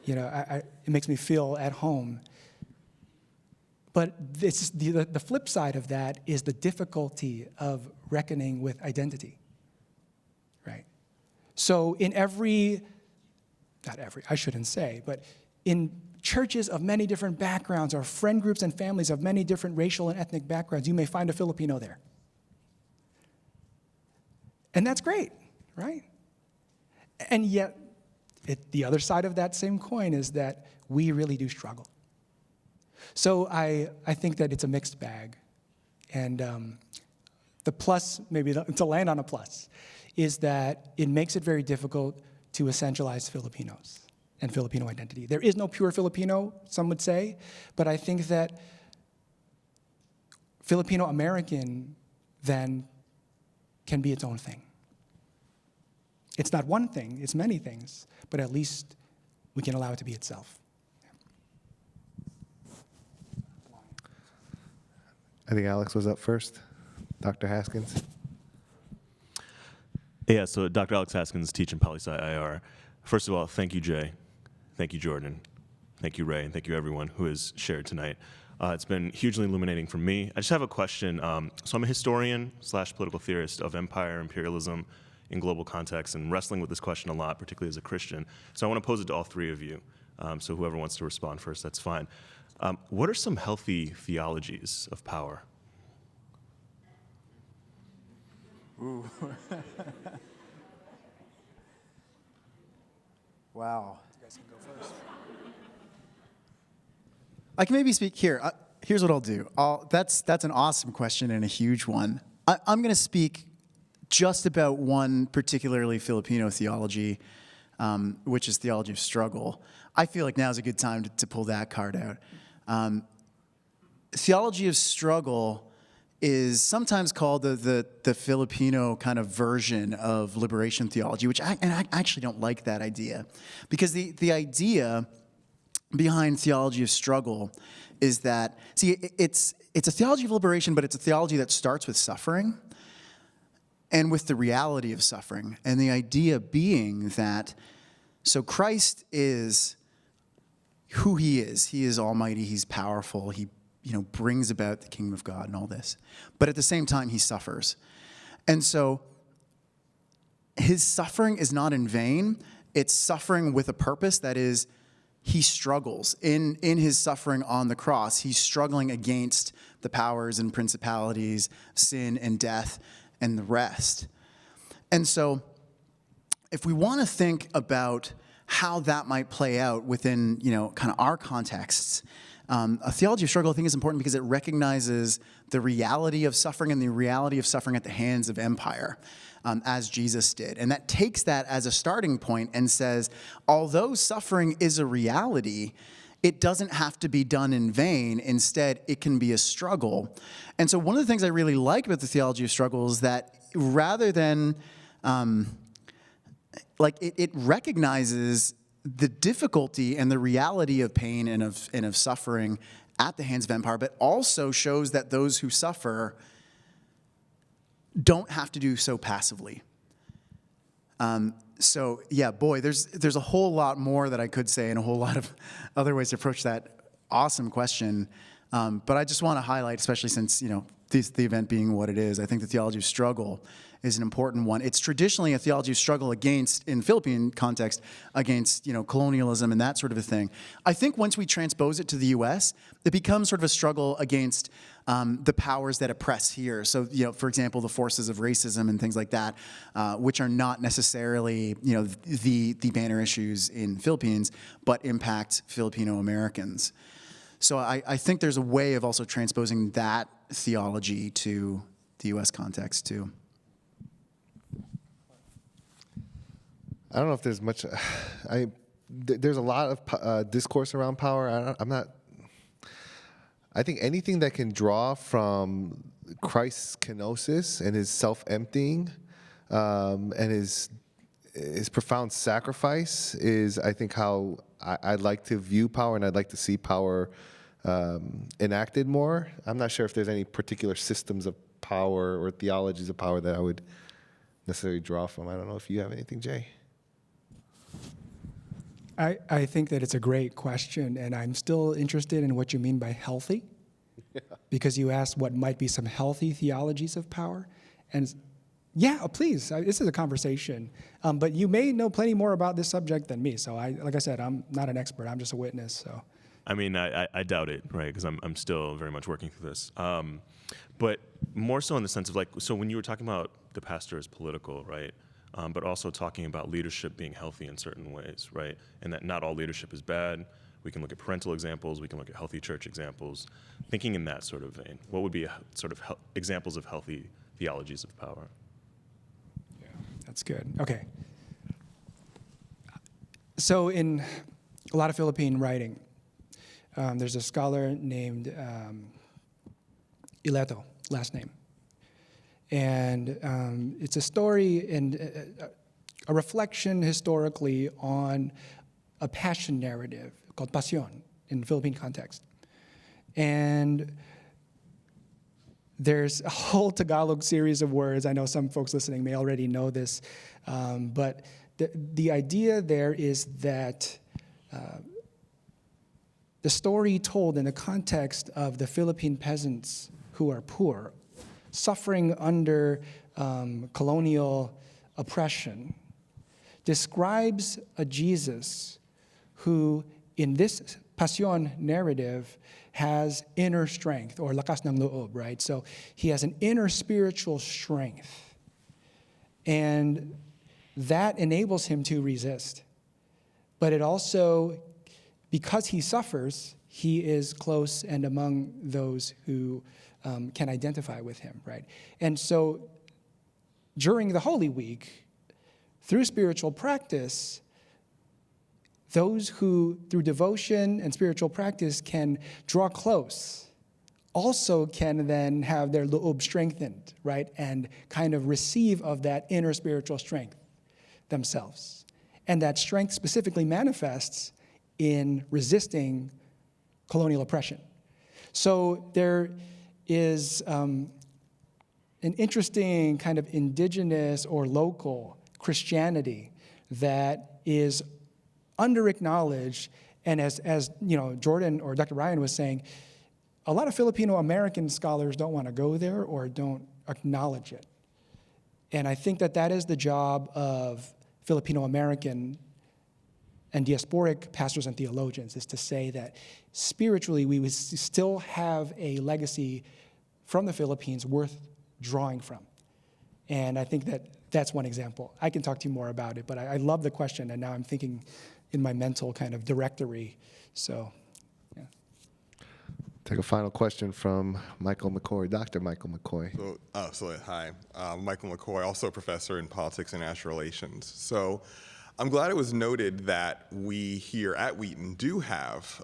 it makes me feel at home. But the flip side of that is the difficulty of reckoning with identity, right? So I shouldn't say, but in churches of many different backgrounds, or friend groups and families of many different racial and ethnic backgrounds, you may find a Filipino there. And that's great, right? And yet, the other side of that same coin is that we really do struggle. So I think that it's a mixed bag. And the plus, maybe to land on a plus, is that it makes it very difficult to essentialize Filipinos and Filipino identity. There is no pure Filipino, some would say, but I think that Filipino American then can be its own thing. It's not one thing, it's many things, but at least we can allow it to be itself. I think Alex was up first. Dr. Haskins. Yeah, so Dr. Alex Haskins, teaching poli-sci IR. First of all, thank you, Jay. Thank you, Jordan. Thank you, Ray, and thank you, everyone who has shared tonight. It's been hugely illuminating for me. I just have a question. So I'm a historian / political theorist of empire, imperialism in global context, and wrestling with this question a lot, particularly as a Christian. So I want to pose it to all three of you. So whoever wants to respond first, that's fine. What are some healthy theologies of power? Ooh. Wow. You guys can go first. I can maybe speak here. Here's what I'll do. That's an awesome question and a huge one. I'm going to speak just about one particularly Filipino theology, which is theology of struggle. I feel like now's a good time to pull that card out. Theology of struggle is sometimes called the Filipino kind of version of liberation theology, which I actually don't like that idea. Because the idea behind theology of struggle is that, see, it's a theology of liberation, but it's a theology that starts with suffering and with the reality of suffering. And the idea being that, so Christ is who he is. He is almighty, he's powerful, he brings about the kingdom of God and all this. But at the same time, he suffers. And so his suffering is not in vain. It's suffering with a purpose. That is, he struggles. In his suffering on the cross, he's struggling against the powers and principalities, sin and death, and the rest. And so if we want to think about how that might play out within, kind of our contexts, a theology of struggle, I think, is important because it recognizes the reality of suffering and the reality of suffering at the hands of empire, as Jesus did. And that takes that as a starting point and says, although suffering is a reality, it doesn't have to be done in vain. Instead, it can be a struggle. And so one of the things I really like about the theology of struggle is that rather than, it recognizes the difficulty and the reality of pain and of suffering at the hands of empire, but also shows that those who suffer don't have to do so passively. So yeah, boy, there's a whole lot more that I could say and a whole lot of other ways to approach that awesome question. But I just want to highlight, especially since the event being what it is, I think the theology of struggle is an important one. It's traditionally a theology of struggle against, in Philippine context, against colonialism and that sort of a thing. I think once we transpose it to the U.S., it becomes sort of a struggle against the powers that oppress here. So, for example, the forces of racism and things like that, which are not necessarily, the banner issues in Philippines, but impact Filipino Americans. So I think there's a way of also transposing that theology to the U.S. context too. I don't know if there's much. There's a lot of discourse around power. I think anything that can draw from Christ's kenosis and his self-emptying and his profound sacrifice is, I think, how I'd like to view power, and I'd like to see power enacted more. I'm not sure if there's any particular systems of power or theologies of power that I would necessarily draw from. I don't know if you have anything, Jay. I think that it's a great question, and I'm still interested in what you mean by healthy, because you asked what might be some healthy theologies of power. And yeah, please, this is a conversation. But you may know plenty more about this subject than me. So like I said, I'm not an expert. I'm just a witness. So. I mean, I doubt it, right? Because I'm still very much working through this. But more so in the sense of like, so when you were talking about the pastor as political, right? But also talking about leadership being healthy in certain ways, right? And that not all leadership is bad. We can look at parental examples. We can look at healthy church examples. Thinking in that sort of vein, what would be sort of examples of healthy theologies of power? Yeah, that's good. Okay. So in a lot of Philippine writing, there's a scholar named Ileto, last name. And it's a story and a reflection historically on a passion narrative called Pasión in Philippine context. And there's a whole Tagalog series of words. I know some folks listening may already know this, but the idea there is that the story told in the context of the Philippine peasants who are poor, suffering under colonial oppression, describes a Jesus who, in this Pasión narrative, has inner strength, or lakas ng loob, right? So he has an inner spiritual strength. And that enables him to resist. But it also, because he suffers, he is close and among those who can identify with him, right? And so during the Holy Week, through spiritual practice, those who, through devotion and spiritual practice, can draw close, also can then have their loob strengthened, right? And kind of receive of that inner spiritual strength themselves. And that strength specifically manifests in resisting colonial oppression. So there is an interesting kind of indigenous or local Christianity that is under-acknowledged, and as you know, Jordan or Dr. Ryan was saying, a lot of Filipino-American scholars don't want to go there or don't acknowledge it. And I think that is the job of Filipino-American and diasporic pastors and theologians, is to say that spiritually we would still have a legacy from the Philippines worth drawing from. And I think that's one example. I can talk to you more about it, but I love the question, and now I'm thinking in my mental kind of directory. So, yeah. Take a final question from Michael McCoy, Dr. Michael McCoy. Hi, Michael McCoy, also a professor in politics and international relations. So I'm glad it was noted that we here at Wheaton do have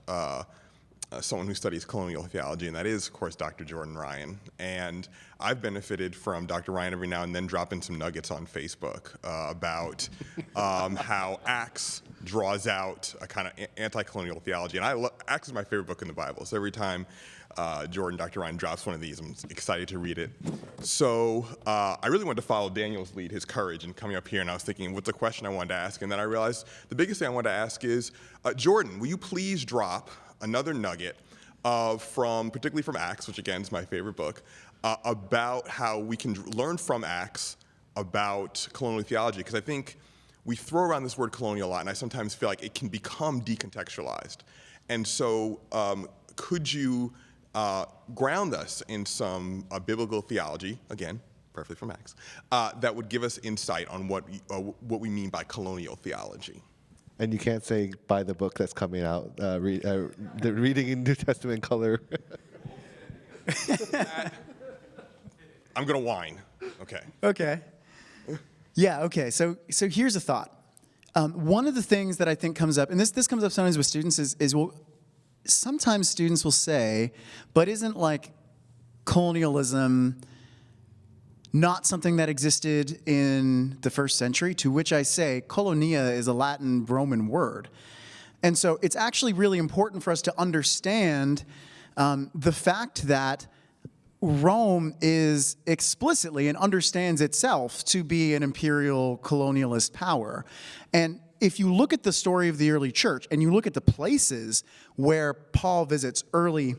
someone who studies colonial theology, and that is, of course, Dr. Jordan Ryan. And I've benefited from Dr. Ryan every now and then dropping some nuggets on Facebook about how Acts draws out a kind of anti-colonial theology. And Acts is my favorite book in the Bible, so every time Dr. Ryan drops one of these, I'm excited to read it. So I really wanted to follow Daniel's lead, his courage, in coming up here, and I was thinking, what's the question I wanted to ask? And then I realized the biggest thing I wanted to ask is, Jordan, will you please drop another nugget particularly from Acts, which again is my favorite book, about how we can learn from Acts about colonial theology, because I think we throw around this word colonial a lot, and I sometimes feel like it can become decontextualized. And so could you ground us in some biblical theology, again, perfectly from Acts, that would give us insight on what we mean by colonial theology? And you can't say buy the book that's coming out, the Reading in New Testament Color. I'm going to whine. Okay. Okay. Yeah, okay. So here's a thought. One of the things that I think comes up, and this comes up sometimes with students, is sometimes students will say, but isn't like colonialism not something that existed in the first century? To which I say, colonia is a Latin Roman word. And so it's actually really important for us to understand the fact that Rome is explicitly and understands itself to be an imperial colonialist power. And if you look at the story of the early church and you look at the places where Paul visits early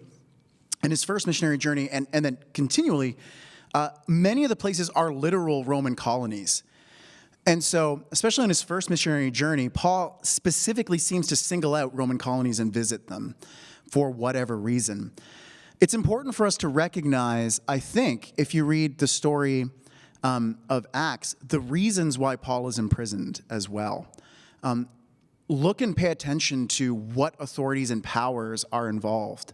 in his first missionary journey and then continually, many of the places are literal Roman colonies. And so, especially in his first missionary journey, Paul specifically seems to single out Roman colonies and visit them for whatever reason. It's important for us to recognize, I think, if you read the story of Acts, the reasons why Paul is imprisoned as well. Look and pay attention to what authorities and powers are involved.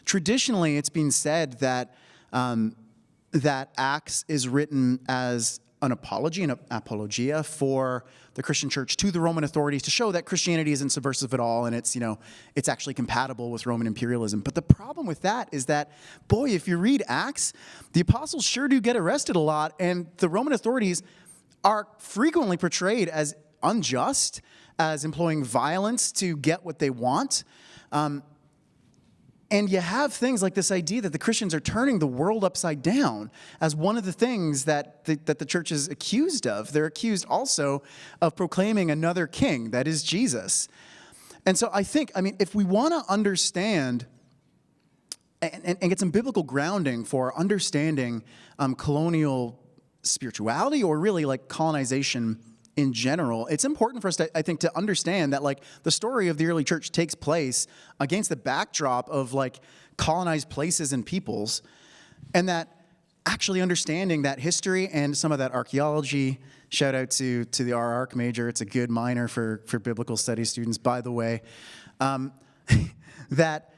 Traditionally, it's been said that that Acts is written as an apology, an apologia for the Christian church to the Roman authorities to show that Christianity isn't subversive at all and it's, it's actually compatible with Roman imperialism. But the problem with that is that, boy, if you read Acts, the apostles sure do get arrested a lot, and the Roman authorities are frequently portrayed as unjust, as employing violence to get what they want. And you have things like this idea that the Christians are turning the world upside down as one of the things that the church is accused of. They're accused also of proclaiming another king, that is Jesus. And so I think, if we want to understand and get some biblical grounding for understanding colonial spirituality, or really like colonization in general, it's important for us to, I think, to understand that the story of the early church takes place against the backdrop of colonized places and peoples, and that actually understanding that history and some of that archaeology, shout out to the RARC major, it's a good minor for biblical studies students, by the way, that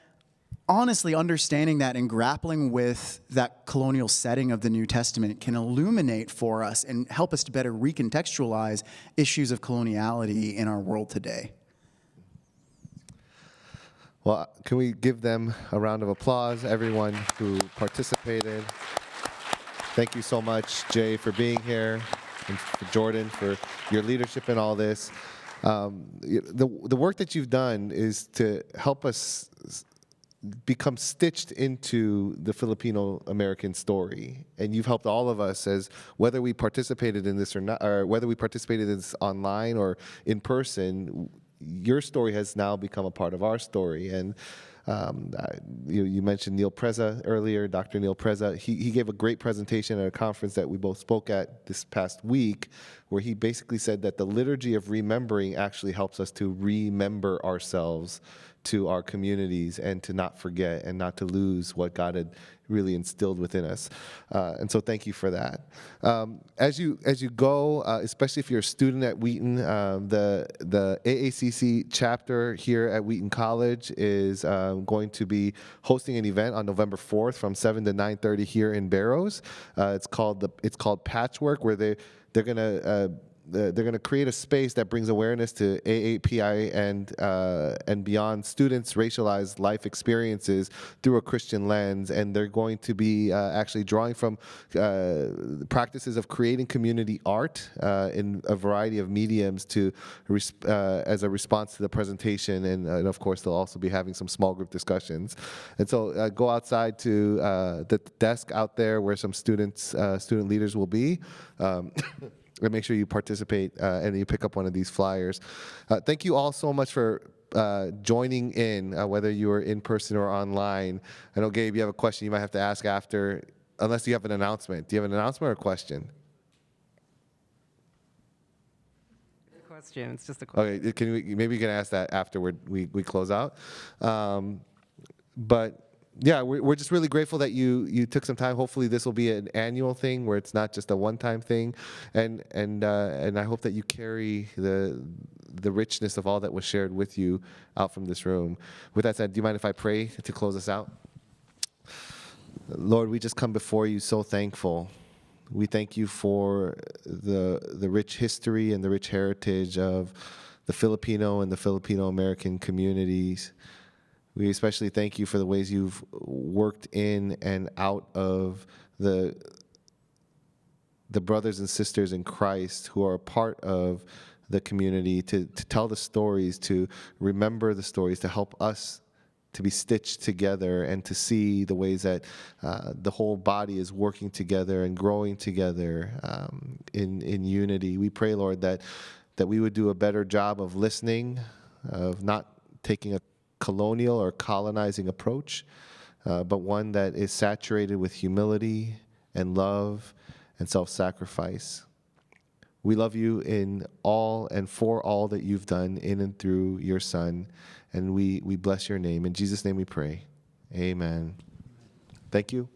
honestly understanding that and grappling with that colonial setting of the New Testament can illuminate for us and help us to better recontextualize issues of coloniality in our world today. Well, can we give them a round of applause, everyone who participated? Thank you so much, Jay, for being here, and for Jordan for your leadership in all this. The work that you've done is to help us become stitched into the Filipino American story, and you've helped all of us, as whether we participated in this or not, or whether we participated in this online or in person, your story has now become a part of our story. And you mentioned Neil Preza earlier, Dr. Neil Preza. He gave a great presentation at a conference that we both spoke at this past week, where he basically said that the liturgy of remembering actually helps us to remember ourselves to our communities and to not forget and not to lose what God had really instilled within us. And so thank you for that. As you go, especially if you're a student at Wheaton, the AACC chapter here at Wheaton College is going to be hosting an event on November 4th from 7 to 9:30 here in Barrows. It's called Patchwork, where they're going to create a space that brings awareness to AAPI and beyond students' racialized life experiences through a Christian lens, and they're going to be actually drawing from practices of creating community art in a variety of mediums as a response to the presentation, and of course they'll also be having some small group discussions. And so go outside to the desk out there where some student leaders will be. And make sure you participate and you pick up one of these flyers. Thank you all so much for joining in, whether you are in person or online. I know, Gabe, you have a question you might have to ask after, unless you have an announcement. Do you have an announcement or a question? Question. It's just a question. Okay, maybe you can ask that after we close out. But yeah, we're just really grateful that you took some time. Hopefully this will be an annual thing where it's not just a one-time thing, and I hope that you carry the richness of all that was shared with you out from this room. With that said, do you mind if I pray to close us out? Lord, we just come before you so thankful. We thank you for the rich history and the rich heritage of the Filipino and the Filipino American communities. We especially thank you for the ways you've worked in and out of the brothers and sisters in Christ who are a part of the community, to tell the stories, to remember the stories, to help us to be stitched together and to see the ways that the whole body is working together and growing together in unity. We pray, Lord, that we would do a better job of listening, of not taking a colonial or colonizing approach, but one that is saturated with humility and love and self-sacrifice. We love you in all and for all that you've done in and through your Son, and we bless your name. In Jesus' name we pray. Amen. Thank you.